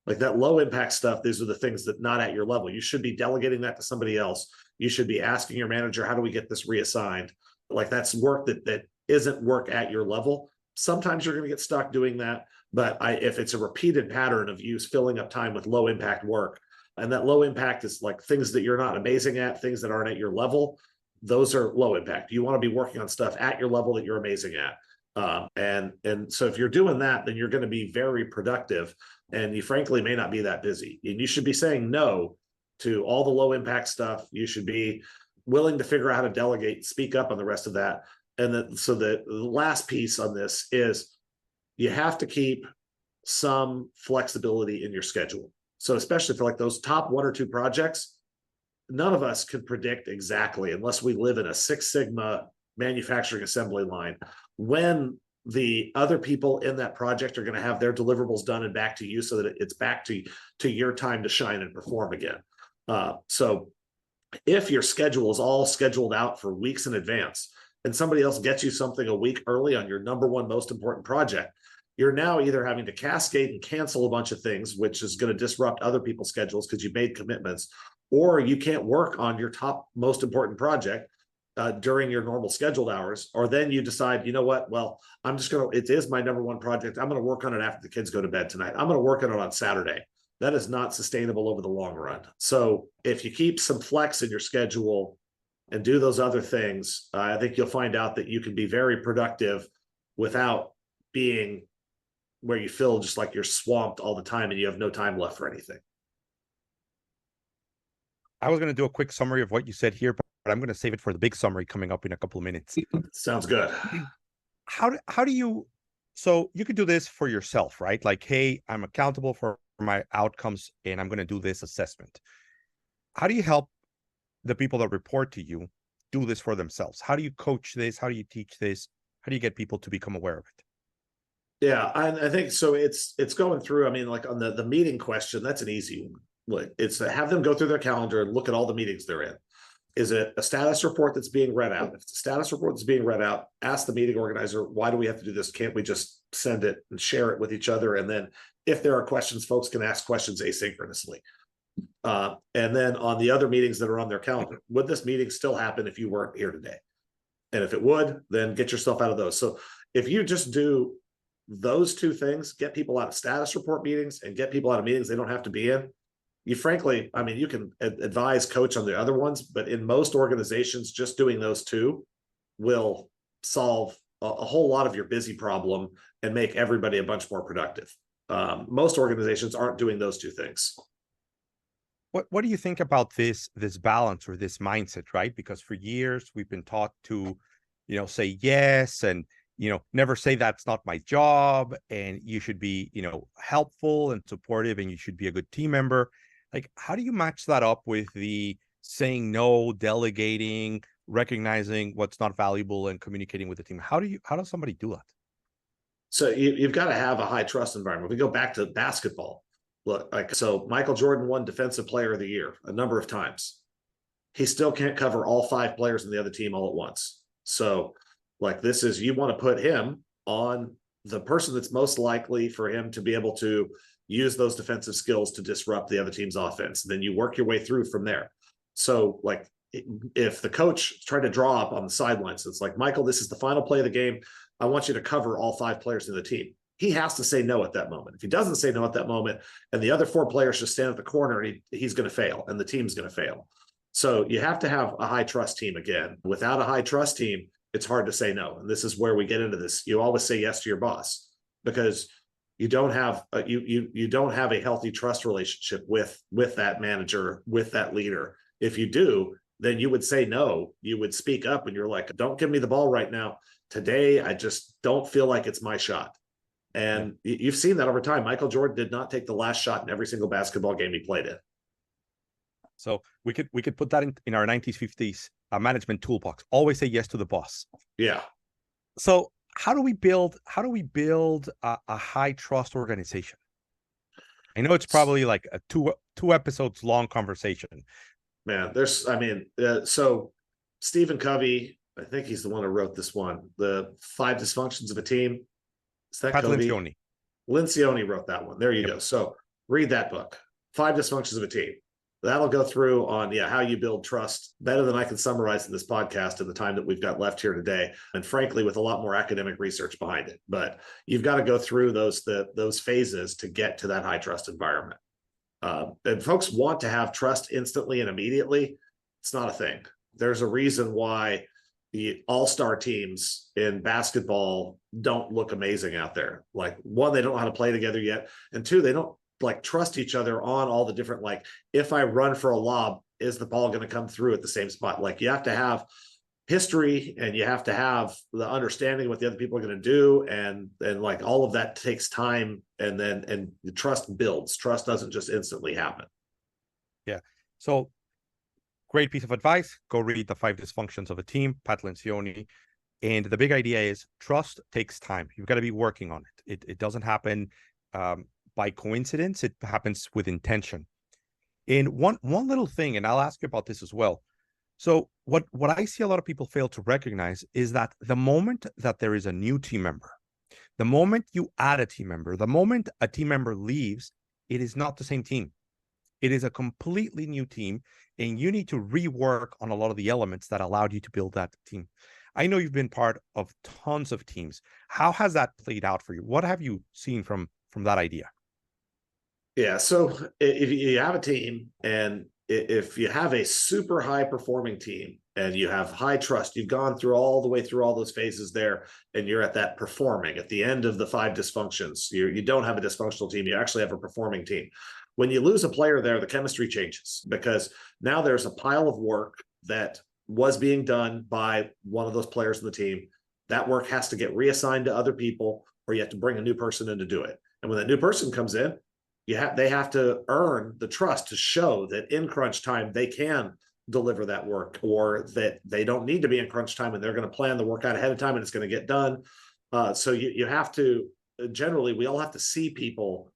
Like that low impact stuff, these are the things that not at your level. You should be delegating that to somebody else. You should be asking your manager, how do we get this reassigned? Like that's work that isn't work at your level. Sometimes you're going to get stuck doing that. But if it's a repeated pattern of you filling up time with low impact work, and that low impact is like things that you're not amazing at, things that aren't at your level, those are low impact. You want to be working on stuff at your level that you're amazing at. And so if you're doing that, then you're going to be very productive, and you frankly may not be that busy. And you should be saying no to all the low impact stuff. You should be willing to figure out how to delegate, speak up on the rest of that. And so the last piece on this is you have to keep some flexibility in your schedule. So especially for like those top 1 or 2 projects, none of us can predict exactly, unless we live in a Six Sigma manufacturing assembly line, when the other people in that project are going to have their deliverables done and back to you, so that it's back to your time to shine and perform again. So if your schedule is all scheduled out for weeks in advance, and somebody else gets you something a week early on your number 1 most important project, you're now either having to cascade and cancel a bunch of things, which is going to disrupt other people's schedules because you made commitments, or you can't work on your top most important project during your normal scheduled hours. Or then you decide, you know what, well, I'm just going to, it is my number 1 project. I'm going to work on it after the kids go to bed tonight. I'm going to work on it on Saturday. That is not sustainable over the long run. So if you keep some flex in your schedule and do those other things, I think you'll find out that you can be very productive without being where you feel just like you're swamped all the time and you have no time left for anything. I was going to do a quick summary of what you said here, but I'm going to save it for the big summary coming up in a couple of minutes. Sounds good. How do you, so you could do this for yourself, right? Like, hey, I'm accountable for my outcomes and I'm going to do this assessment. How do you help the people that report to you do this for themselves? How do you coach this? How do you teach this? How do you get people to become aware of it? Yeah, I think so. It's going through. I mean, like on the meeting question, that's an easy one. Like, it's to have them go through their calendar and look at all the meetings they're in. Is it a status report that's being read out? If it's a status report that's being read out, ask the meeting organizer, why do we have to do this? Can't we just send it and share it with each other? And then if there are questions, folks can ask questions asynchronously. And then on the other meetings that are on their calendar, would this meeting still happen if you weren't here today? And if it would, then get yourself out of those. So if you just do those 2 things, get people out of status report meetings and get people out of meetings they don't have to be in, you frankly, I mean, you can advise, coach on the other ones, but in most organizations, just doing those 2 will solve a whole lot of your busy problem and make everybody a bunch more productive. Most organizations aren't doing those 2 things. What do you think about this balance or this mindset, right? Because for years we've been taught to, say yes and, never say that's not my job, and you should be, helpful and supportive, and you should be a good team member. Like, how do you match that up with the saying no, delegating, recognizing what's not valuable, and communicating with the team? How does somebody do that? So you've got to have a high trust environment. We go back to basketball. Look, like, so Michael Jordan won Defensive Player of the Year a number of times. He still can't cover all 5 players in the other team all at once. So like, this is, you want to put him on the person that's most likely for him to be able to use those defensive skills to disrupt the other team's offense. And then you work your way through from there. So like, if the coach tried to draw up on the sidelines, it's like, Michael, this is the final play of the game. I want you to cover all 5 players in the team. He has to say no at that moment. If he doesn't say no at that moment, and the other 4 players just stand at the corner, he's going to fail, and the team's going to fail. So you have to have a high trust team again. Without a high trust team, it's hard to say no. And this is where we get into this. You always say yes to your boss, because you don't have you don't have a healthy trust relationship with that manager, with that leader. If you do, then you would say no. You would speak up, and you're like, don't give me the ball right now. Today, I just don't feel like it's my shot. And you've seen that over time. Michael Jordan did not take the last shot in every single basketball game he played in. So we could put that in our 90s, 50s management toolbox. Always say yes to the boss. Yeah. So how do we build a high trust organization? I know it's probably like a two episodes long conversation. Man, so Stephen Covey, I think he's the one who wrote this one, The 5 Dysfunctions of a Team. Is that Pat Covey? Lencioni. Lencioni wrote that one. There you go. So read that book, Five Dysfunctions of a Team. That'll go through on how you build trust better than I can summarize in this podcast in the time that we've got left here today, and frankly with a lot more academic research behind it. But you've got to go through those phases to get to that high trust environment. And folks want to have trust instantly and immediately. It's not a thing. There's a reason why the all-star teams in basketball don't look amazing out there. Like, one, they don't know how to play together yet, and two, they don't like trust each other on all the different, like, if I run for a lob, is the ball going to come through at the same spot? Like, you have to have history and you have to have the understanding of what the other people are going to do, and like all of that takes time, and the trust builds. Trust doesn't just instantly happen. Yeah. So great piece of advice. Go read The Five Dysfunctions of a Team, Pat Lencioni. And the big idea is trust takes time. You've got to be working on it. It doesn't happen by coincidence. It happens with intention. And one little thing, and I'll ask you about this as well. So what I see a lot of people fail to recognize is that the moment that there is a new team member, the moment you add a team member, the moment a team member leaves, it is not the same team. It is a completely new team, and you need to rework on a lot of the elements that allowed you to build that team. I know you've been part of tons of teams. How has that played out for you? What have you seen from that idea? Yeah. So if you have a team, and if you have a super high performing team and you have high trust, you've gone through all the way through all those phases there, and you're at that performing at the end of the five dysfunctions. You don't have a dysfunctional team. You actually have a performing team. When you lose a player there, the chemistry changes, because now there's a pile of work that was being done by one of those players in the team. That work has to get reassigned to other people, or you have to bring a new person in to do it. And when that new person comes in, they have to earn the trust to show that in crunch time they can deliver that work, or that they don't need to be in crunch time and they're going to plan the work out ahead of time and it's going to get done. So you have to, generally, we all have to see people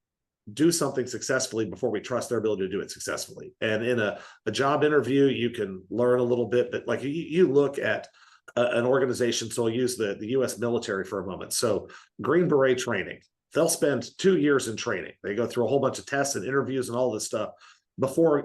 do something successfully before we trust their ability to do it successfully. And in a job interview, you can learn a little bit, but like you look at an organization. So I'll use the U.S. military for a moment. So Green Beret training, they'll spend 2 years in training. They go through a whole bunch of tests and interviews and all this stuff before,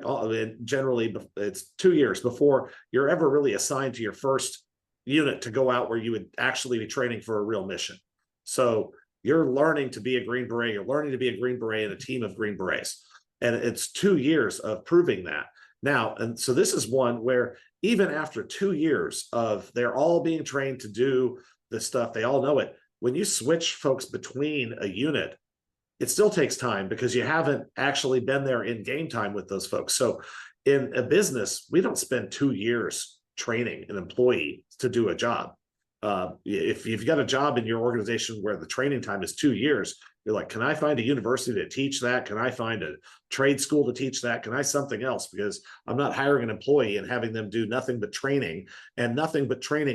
generally it's 2 years before you're ever really assigned to your first unit to go out where you would actually be training for a real mission. So you're learning to be a Green Beret. You're learning to be a Green Beret in a team of Green Berets. And it's 2 years of proving that. Now, and so this is one where even after 2 years of they're all being trained to do this stuff, they all know it. When you switch folks between a unit, it still takes time because you haven't actually been there in game time with those folks. So in a business, we don't spend 2 years training an employee to do a job. If you've got a job in your organization where the training time is 2 years, you're like, can I find a university to teach that? Can I find a trade school to teach that? Can I something else? Because I'm not hiring an employee and having them do nothing but training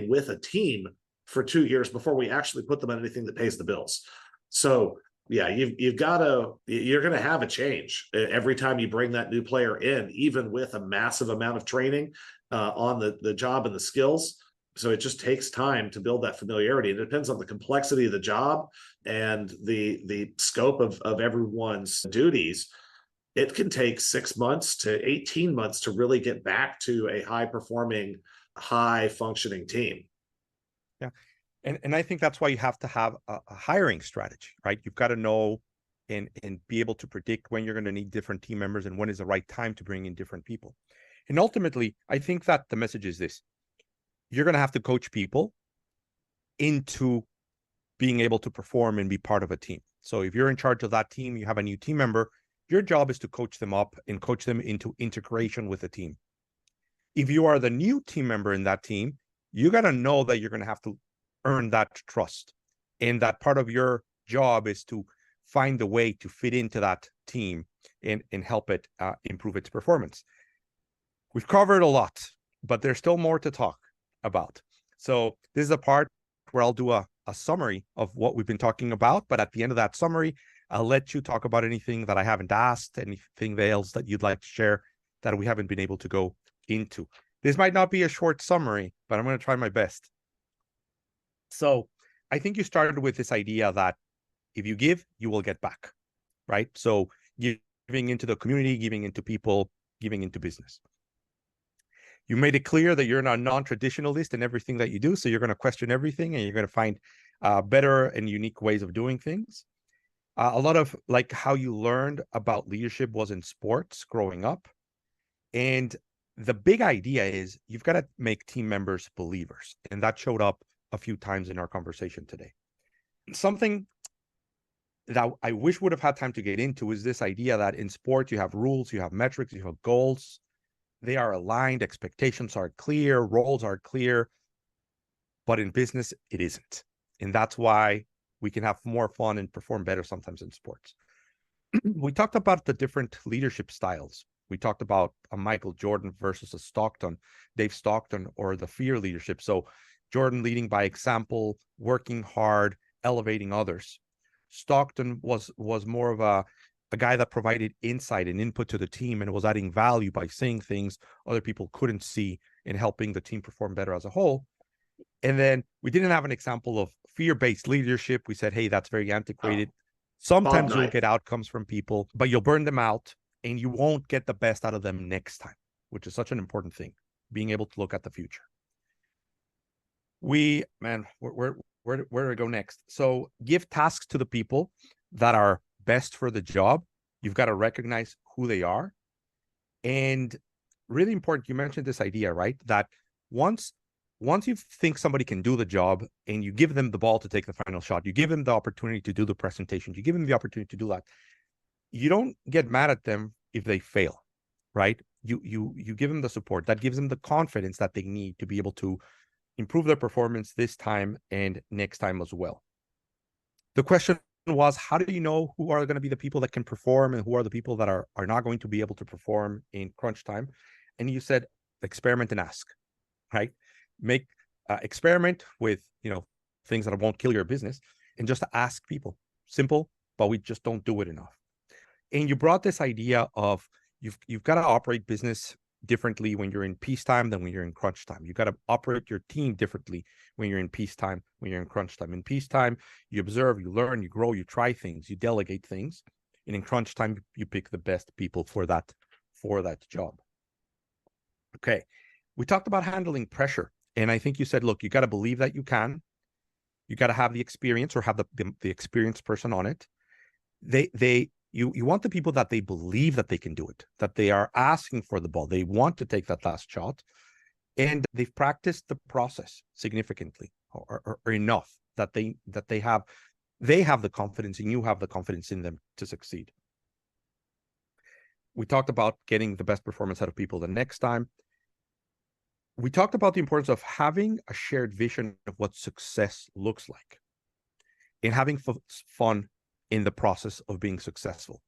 with a team for 2 years before we actually put them on anything that pays the bills. So yeah, you're going to have a change every time you bring that new player in, even with a massive amount of training on the job and the skills. So it just takes time to build that familiarity. It depends on the complexity of the job and the scope of everyone's duties. It can take 6 months to 18 months to really get back to a high performing, high functioning team. Yeah. And I think that's why you have to have a hiring strategy, right? You've got to know and be able to predict when you're going to need different team members and when is the right time to bring in different people. And ultimately, I think that the message is this: you're going to have to coach people into being able to perform and be part of a team. So if you're in charge of that team, you have a new team member, your job is to coach them up and coach them into integration with the team. If you are the new team member in that team, you got to know that you're going to have to earn that trust. And that part of your job is to find a way to fit into that team and help it improve its performance. We've covered a lot, but there's still more to talk about. So this is a part where I'll do a summary of what we've been talking about. But at the end of that summary, I'll let you talk about anything that I haven't asked, anything else that you'd like to share that we haven't been able to go into. This might not be a short summary, but I'm going to try my best. So I think you started with this idea that if you give, you will get back, right? So give giving into the community, giving into people, giving into business. You made it clear that you're not a non-traditionalist in everything that you do. So you're going to question everything and you're going to find better and unique ways of doing things. A lot of like how you learned about leadership was in sports growing up. And the big idea is you've got to make team members believers. And that showed up a few times in our conversation today. Something that I wish would have had time to get into is this idea that in sports, you have rules, you have metrics, you have goals. They are aligned, expectations are clear, roles are clear. But in business, it isn't. And that's why we can have more fun and perform better sometimes in sports. We talked about the different leadership styles. We talked about a Michael Jordan versus a Stockton, Dave Stockton, or the fear leadership. So Jordan leading by example, working hard, elevating others. Stockton was more of a guy that provided insight and input to the team and was adding value by saying things other people couldn't see and helping the team perform better as a whole. And then we didn't have an example of fear-based leadership. We said, hey, that's very antiquated. Sometimes you'll get outcomes from people, but you'll burn them out and you won't get the best out of them next time, which is such an important thing, being able to look at the future. Where do we go next? So give tasks to the people that are best for the job. You've got to recognize who they are. And really important, you mentioned this idea, right? That once you think somebody can do the job and you give them the ball to take the final shot, you give them the opportunity to do the presentation, you give them the opportunity to do that, you don't get mad at them if they fail, right? You give them the support that gives them the confidence that they need to be able to improve their performance this time and next time as well. The question was, how do you know who are going to be the people that can perform and who are the people that are not going to be able to perform in crunch time? And you said, experiment and ask, right? Make experiment with, things that won't kill your business and just ask people. Simple, but we just don't do it enough. And you brought this idea of you've got to operate business differently when you're in peacetime than when you're in crunch time. You've got to operate your team differently when you're in peacetime, when you're in crunch time. In peacetime, you observe, you learn, you grow, you try things, you delegate things. And in crunch time, you pick the best people for that job. Okay. We talked about handling pressure. And I think you said, look, you got to believe that you can. You got to have the experience or have the experienced person on it. You want the people that they believe that they can do it, that they are asking for the ball. They want to take that last shot. And they've practiced the process significantly or enough that they have the confidence and you have the confidence in them to succeed. We talked about getting the best performance out of people the next time. We talked about the importance of having a shared vision of what success looks like and having fun in the process of being successful.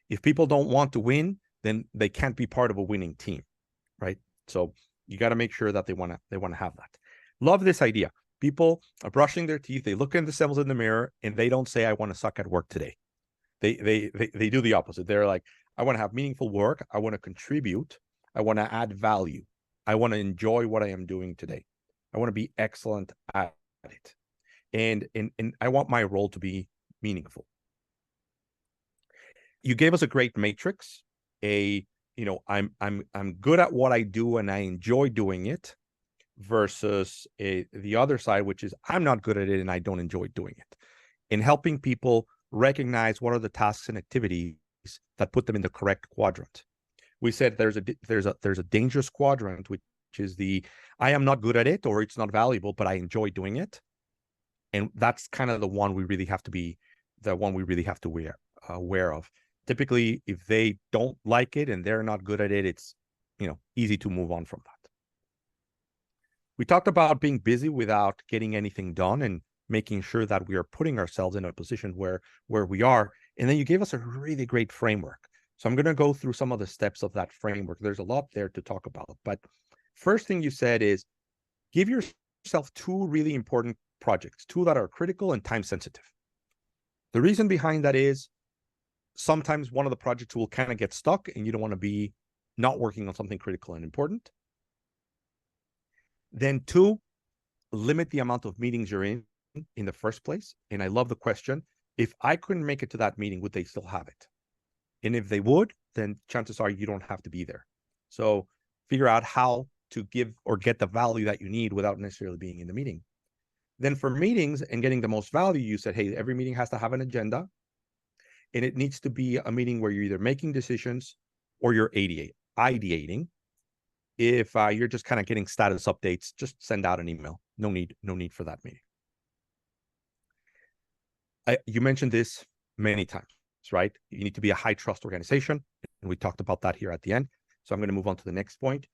If people don't want to win, then they can't be part of a winning team, right? So you got to make sure that they want to have that. Love this idea. People are brushing their teeth. They look at themselves in the mirror and they don't say, I want to suck at work today. They do the opposite. They're like, I want to have meaningful work. I want to contribute. I want to add value. I want to enjoy what I am doing today. I want to be excellent at it. And I want my role to be meaningful. You gave us a great matrix. I'm good at what I do and I enjoy doing it versus the other side, which is I'm not good at it and I don't enjoy doing it. In helping people recognize what are the tasks and activities that put them in the correct quadrant. We said there's a dangerous quadrant, which is the I am not good at it or it's not valuable, but I enjoy doing it. And that's kind of the one we really have to be aware of. Typically, if they don't like it and they're not good at it, it's easy to move on from that. We talked about being busy without getting anything done and making sure that we are putting ourselves in a position where we are. And then you gave us a really great framework. So I'm going to go through some of the steps of that framework. There's a lot there to talk about. But first thing you said is give yourself two really important projects, two that are critical and time sensitive. The reason behind that is sometimes one of the projects will kind of get stuck and you don't want to be not working on something critical and important. Then two, limit the amount of meetings you're in the first place. And I love the question, if I couldn't make it to that meeting, would they still have it? And if they would, then chances are you don't have to be there. So figure out how to give or get the value that you need without necessarily being in the meeting. Then for meetings and getting the most value, you said, hey, every meeting has to have an agenda, and it needs to be a meeting where you're either making decisions or you're ideating. If you're just kind of getting status updates, just send out an email. No need for that meeting. You mentioned this many times, right? You need to be a high trust organization, and we talked about that here at the end. So I'm going to move on to the next point.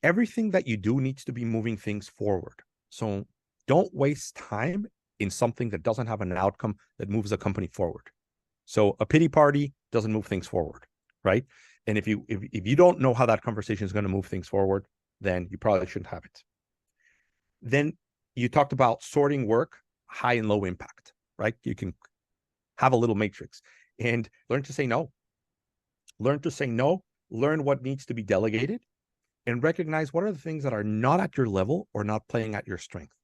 Everything that you do needs to be moving things forward. So don't waste time in something that doesn't have an outcome that moves a company forward. So a pity party doesn't move things forward, right? And if you don't know how that conversation is going to move things forward, then you probably shouldn't have it. Then you talked about sorting work, high and low impact, right? You can have a little matrix and learn to say no. Learn to say no, learn what needs to be delegated, and recognize what are the things that are not at your level or not playing at your strength.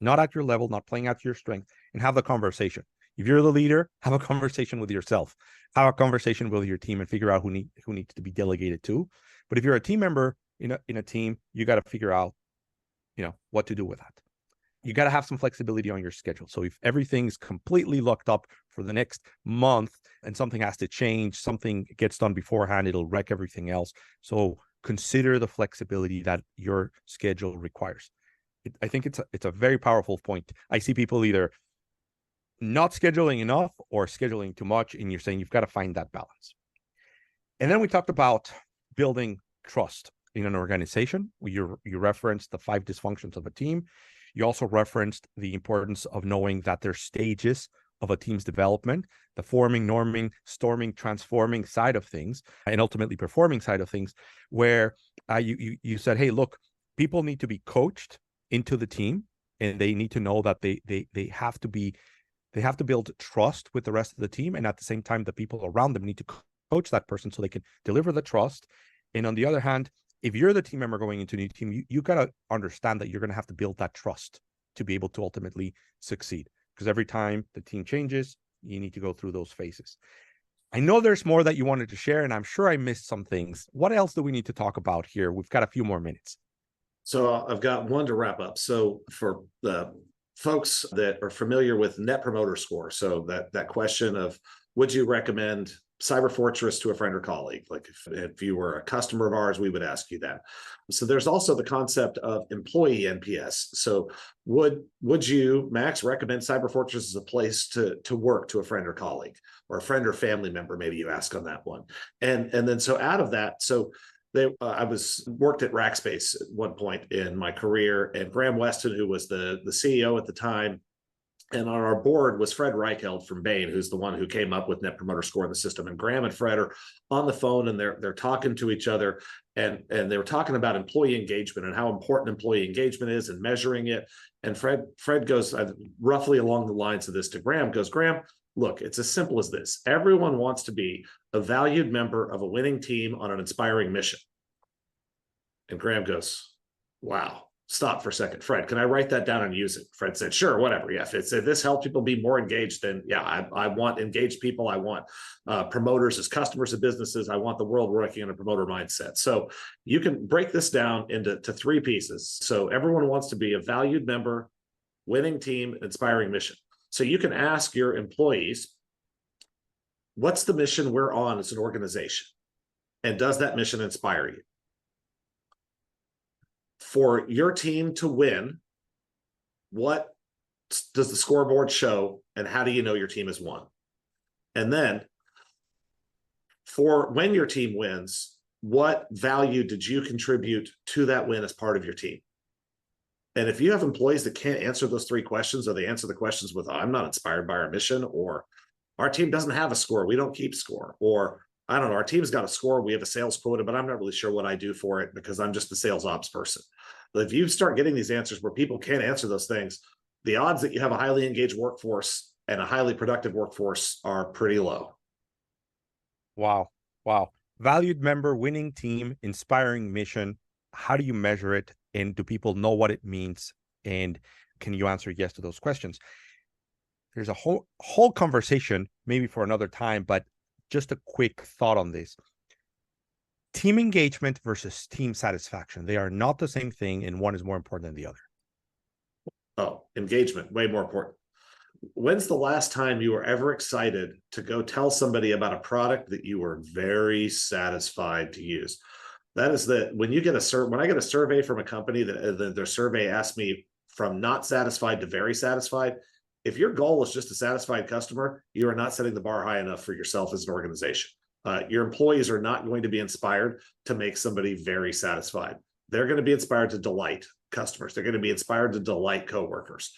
Not at your level, not playing at your strength, and have the conversation. If you're the leader, have a conversation with yourself. Have a conversation with your team and figure out who needs to be delegated to. But if you're a team member in a team, you got to figure out, what to do with that. You got to have some flexibility on your schedule. So if everything's completely locked up for the next month and something has to change, something gets done beforehand, it'll wreck everything else. So consider the flexibility that your schedule requires. I think it's a very powerful point. I see people either not scheduling enough or scheduling too much, and you're saying you've got to find that balance. And then we talked about building trust in an organization. You referenced the 5 dysfunctions of a team. You also referenced the importance of knowing that there's stages of a team's development, the forming, norming, storming, transforming side of things, and ultimately performing side of things, where you said, hey, look, people need to be coached into the team, and they need to know that they have to build trust with the rest of the team, and at the same time, the people around them need to coach that person so they can deliver the trust. And on the other hand, if you're the team member going into a new team, you got to understand that you're going to have to build that trust to be able to ultimately succeed. Because every time the team changes, you need to go through those phases. I know there's more that you wanted to share, and I'm sure I missed some things. What else do we need to talk about here? We've got a few more minutes. So I've got one to wrap up. So for the folks that are familiar with Net Promoter Score, so that question of would you recommend CyberFortress to a friend or colleague? Like if you were a customer of ours, we would ask you that. So there's also the concept of employee NPS. So would you, Max, recommend CyberFortress as a place to work to a friend or colleague, or a friend or family member? Maybe you ask on that one. And then so out of that, so I worked at Rackspace at one point in my career, and Graham Weston, who was the CEO at the time, and on our board was Fred Reichheld from Bain, who's the one who came up with Net Promoter Score in the system. And Graham and Fred are on the phone, and they're talking to each other, and they were talking about employee engagement and how important employee engagement is and measuring it. And Fred goes roughly along the lines of this to Graham, goes, Graham, look, it's as simple as this. Everyone wants to be a valued member of a winning team on an inspiring mission. And Graham goes, wow. Stop for a second. Fred, can I write that down and use it? Fred said, sure, whatever. Yeah, if this helps people be more engaged, then yeah, I want engaged people. I want promoters as customers of businesses. I want the world working in a promoter mindset. So you can break this down into 3 pieces. So everyone wants to be a valued member, winning team, inspiring mission. So you can ask your employees, what's the mission we're on as an organization? And does that mission inspire you? For your team to win, what does the scoreboard show, and how do you know your team has won? And then for when your team wins, what value did you contribute to that win as part of your team? And if you have employees that can't answer those 3 questions, or they answer the questions with, I'm not inspired by our mission, or our team doesn't have a score, we don't keep score, or I don't know, our team's got a score, we have a sales quota, but I'm not really sure what I do for it because I'm just the sales ops person. But if you start getting these answers where people can't answer those things, the odds that you have a highly engaged workforce and a highly productive workforce are pretty low. Wow. Valued member, winning team, inspiring mission. How do you measure it? And do people know what it means? And can you answer yes to those questions? There's a whole conversation, maybe for another time, but just a quick thought on this. Team engagement versus team satisfaction. They are not the same thing, and one is more important than the other. Oh, engagement, way more important. When's the last time you were ever excited to go tell somebody about a product that you were very satisfied to use? That is when you get when I get a survey from a company that their survey asks me from not satisfied to very satisfied. If your goal is just a satisfied customer, you are not setting the bar high enough for yourself as an organization. Your employees are not going to be inspired to make somebody very satisfied. They're going to be inspired to delight customers. They're going to be inspired to delight coworkers.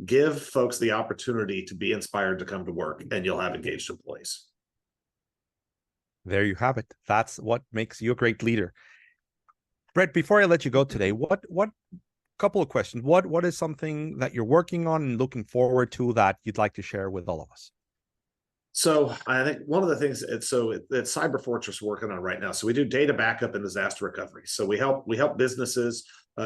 Give folks the opportunity to be inspired to come to work, and you'll have engaged employees. There you have it. That's what makes you a great leader. Bret, before I let you go today, what couple of questions. What is something that you're working on and looking forward to that you'd like to share with all of us? So I think one of the things that CyberFortress working on right now. So we do data backup and disaster recovery. So we help businesses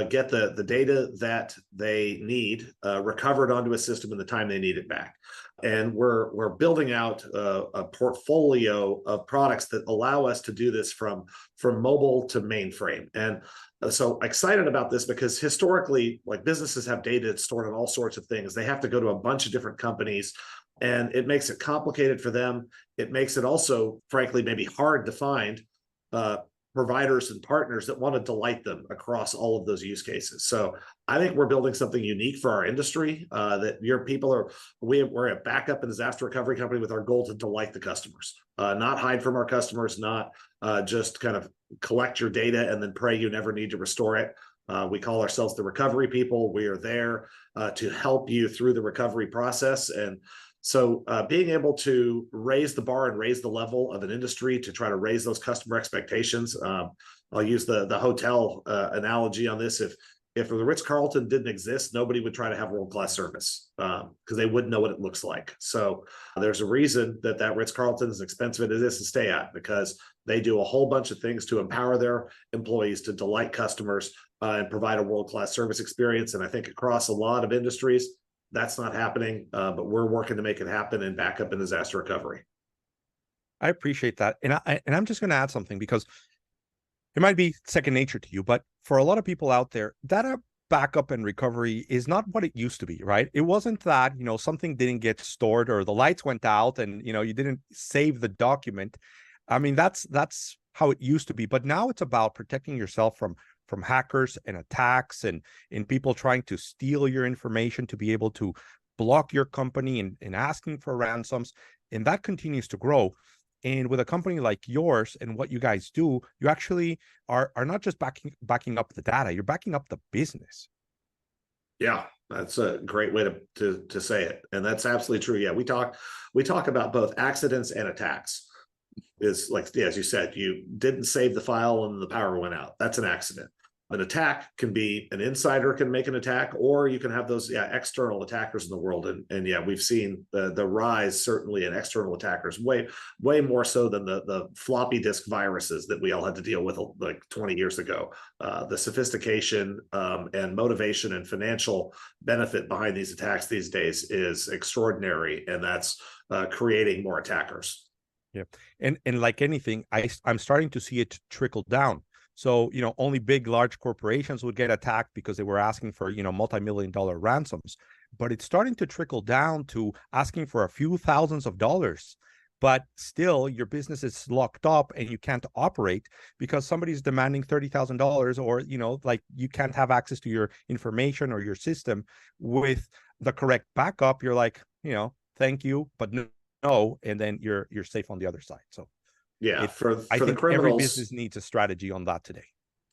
get the data that they need recovered onto a system in the time they need it back. And we're building out a portfolio of products that allow us to do this from mobile to mainframe. And so excited about this because historically, like businesses have data stored on all sorts of things. They have to go to a bunch of different companies, and it makes it complicated for them. It makes it also, frankly, maybe hard to find providers and partners that want to delight them across all of those use cases. So I think we're building something unique for our industry that your people are, we're a backup and disaster recovery company with our goal to delight the customers, not hide from our customers, not just kind of collect your data and then pray you never need to restore it. We call ourselves the recovery people. We are there to help you through the recovery process. And so being able to raise the bar and raise the level of an industry to try to raise those customer expectations. I'll use the hotel analogy on this. If the Ritz-Carlton didn't exist, nobody would try to have world-class service because they wouldn't know what it looks like. So there's a reason that Ritz-Carlton is expensive it is to stay at, because they do a whole bunch of things to empower their employees to delight customers and provide a world-class service experience. And I think across a lot of industries, that's not happening, but we're working to make it happen in backup and disaster recovery. I appreciate that. And I'm just going to add something because it might be second nature to you, but for a lot of people out there, data backup and recovery is not what it used to be, right? It wasn't that, something didn't get stored or the lights went out and, you didn't save the document. I mean, that's how it used to be. But now it's about protecting yourself from hackers and attacks and people trying to steal your information to be able to block your company and asking for ransoms. And that continues to grow. And with a company like yours and what you guys do, you actually are not just backing up the data, you're backing up the business. Yeah, that's a great way to say it. And that's absolutely true. Yeah, we talk about both accidents and attacks. Is like, as you said, you didn't save the file and the power went out. That's an accident. An attack can be an insider can make an attack, or you can have those external attackers in the world. And yeah, we've seen the rise certainly in external attackers way more so than the floppy disk viruses that we all had to deal with like 20 years ago. The sophistication and motivation and financial benefit behind these attacks these days is extraordinary, and that's creating more attackers. Yeah, and like anything, I'm starting to see it trickle down. So, only large corporations would get attacked because they were asking for, multi-million-dollar ransoms. But it's starting to trickle down to asking for a few thousands of dollars. But still, your business is locked up and you can't operate because somebody's demanding $30,000 or, you can't have access to your information or your system with the correct backup. You're like, thank you, but no. And then you're safe on the other side. So. Yeah, I think the criminals, every business needs a strategy on that today.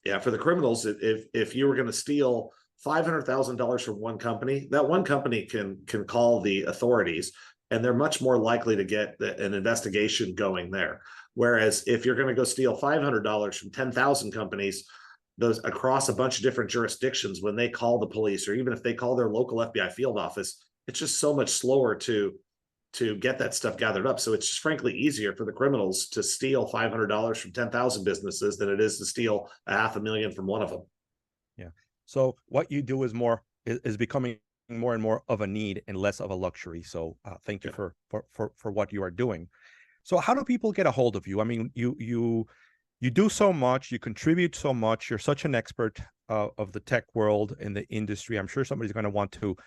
Yeah, for the criminals, if you were going to steal $500,000 from one company, that one company can call the authorities, and they're much more likely to get an investigation going there. Whereas if you're going to go steal $500 from 10,000 companies, those across a bunch of different jurisdictions, when they call the police, or even if they call their local FBI field office, it's just so much slower to get that stuff gathered up. So it's just frankly easier for the criminals to steal $500 from 10,000 businesses than it is to steal $500,000 from one of them. Yeah. So what you do is becoming more and more of a need and less of a luxury. So thank you for what you are doing. So how do people get a hold of you? I mean, you do so much, you contribute so much, you're such an expert of the tech world in the industry. I'm sure somebody's going to want to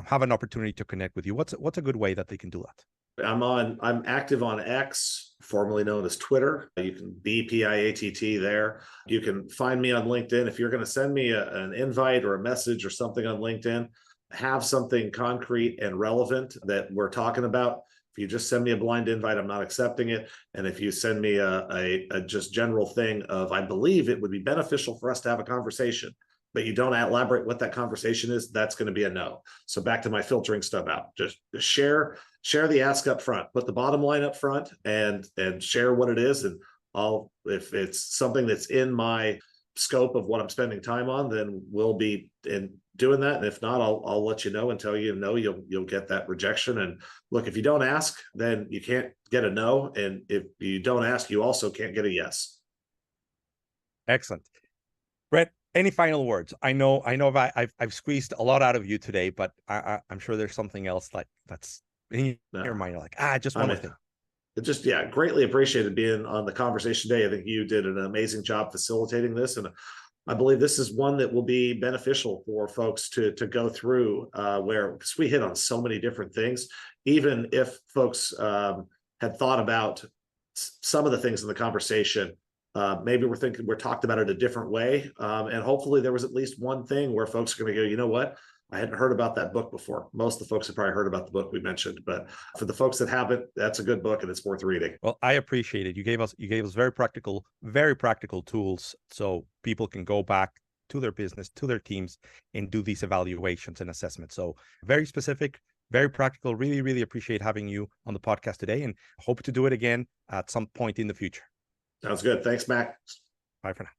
have an opportunity to connect with you. What's a good way that they can do that? I'm active on X, formerly known as Twitter. You can BPIATT there. You can find me on LinkedIn. If you're going to send me an invite or a message or something on LinkedIn, have something concrete and relevant that we're talking about. If you just send me a blind invite, I'm not accepting it. And if you send me a just general thing of, I believe it would be beneficial for us to have a conversation, but you don't elaborate what that conversation is, that's going to be a no. So back to my filtering stuff out. Just share the ask up front, put the bottom line up front, and share what it is. And if it's something that's in my scope of what I'm spending time on, then we'll be in doing that. And if not, I'll let you know and tell you no, you'll get that rejection. And look, if you don't ask, then you can't get a no. And if you don't ask, you also can't get a yes. Excellent. Bret, any final words? I know I've squeezed a lot out of you today, but I'm sure there's something else that's in your mind. You're like, just one more thing. Just, greatly appreciated being on the conversation today. I think you did an amazing job facilitating this. And I believe this is one that will be beneficial for folks to go through, because we hit on so many different things. Even if folks had thought about some of the things in the conversation, maybe we're talked about it a different way. And hopefully there was at least one thing where folks are going to go, you know what? I hadn't heard about that book before. Most of the folks have probably heard about the book we mentioned, but for the folks that haven't, that's a good book and it's worth reading. Well, I appreciate it. You gave us very practical tools so people can go back to their business, to their teams, and do these evaluations and assessments. So very specific, very practical. Really, really appreciate having you on the podcast today, and hope to do it again at some point in the future. Sounds good. Thanks, Mac. Bye for now.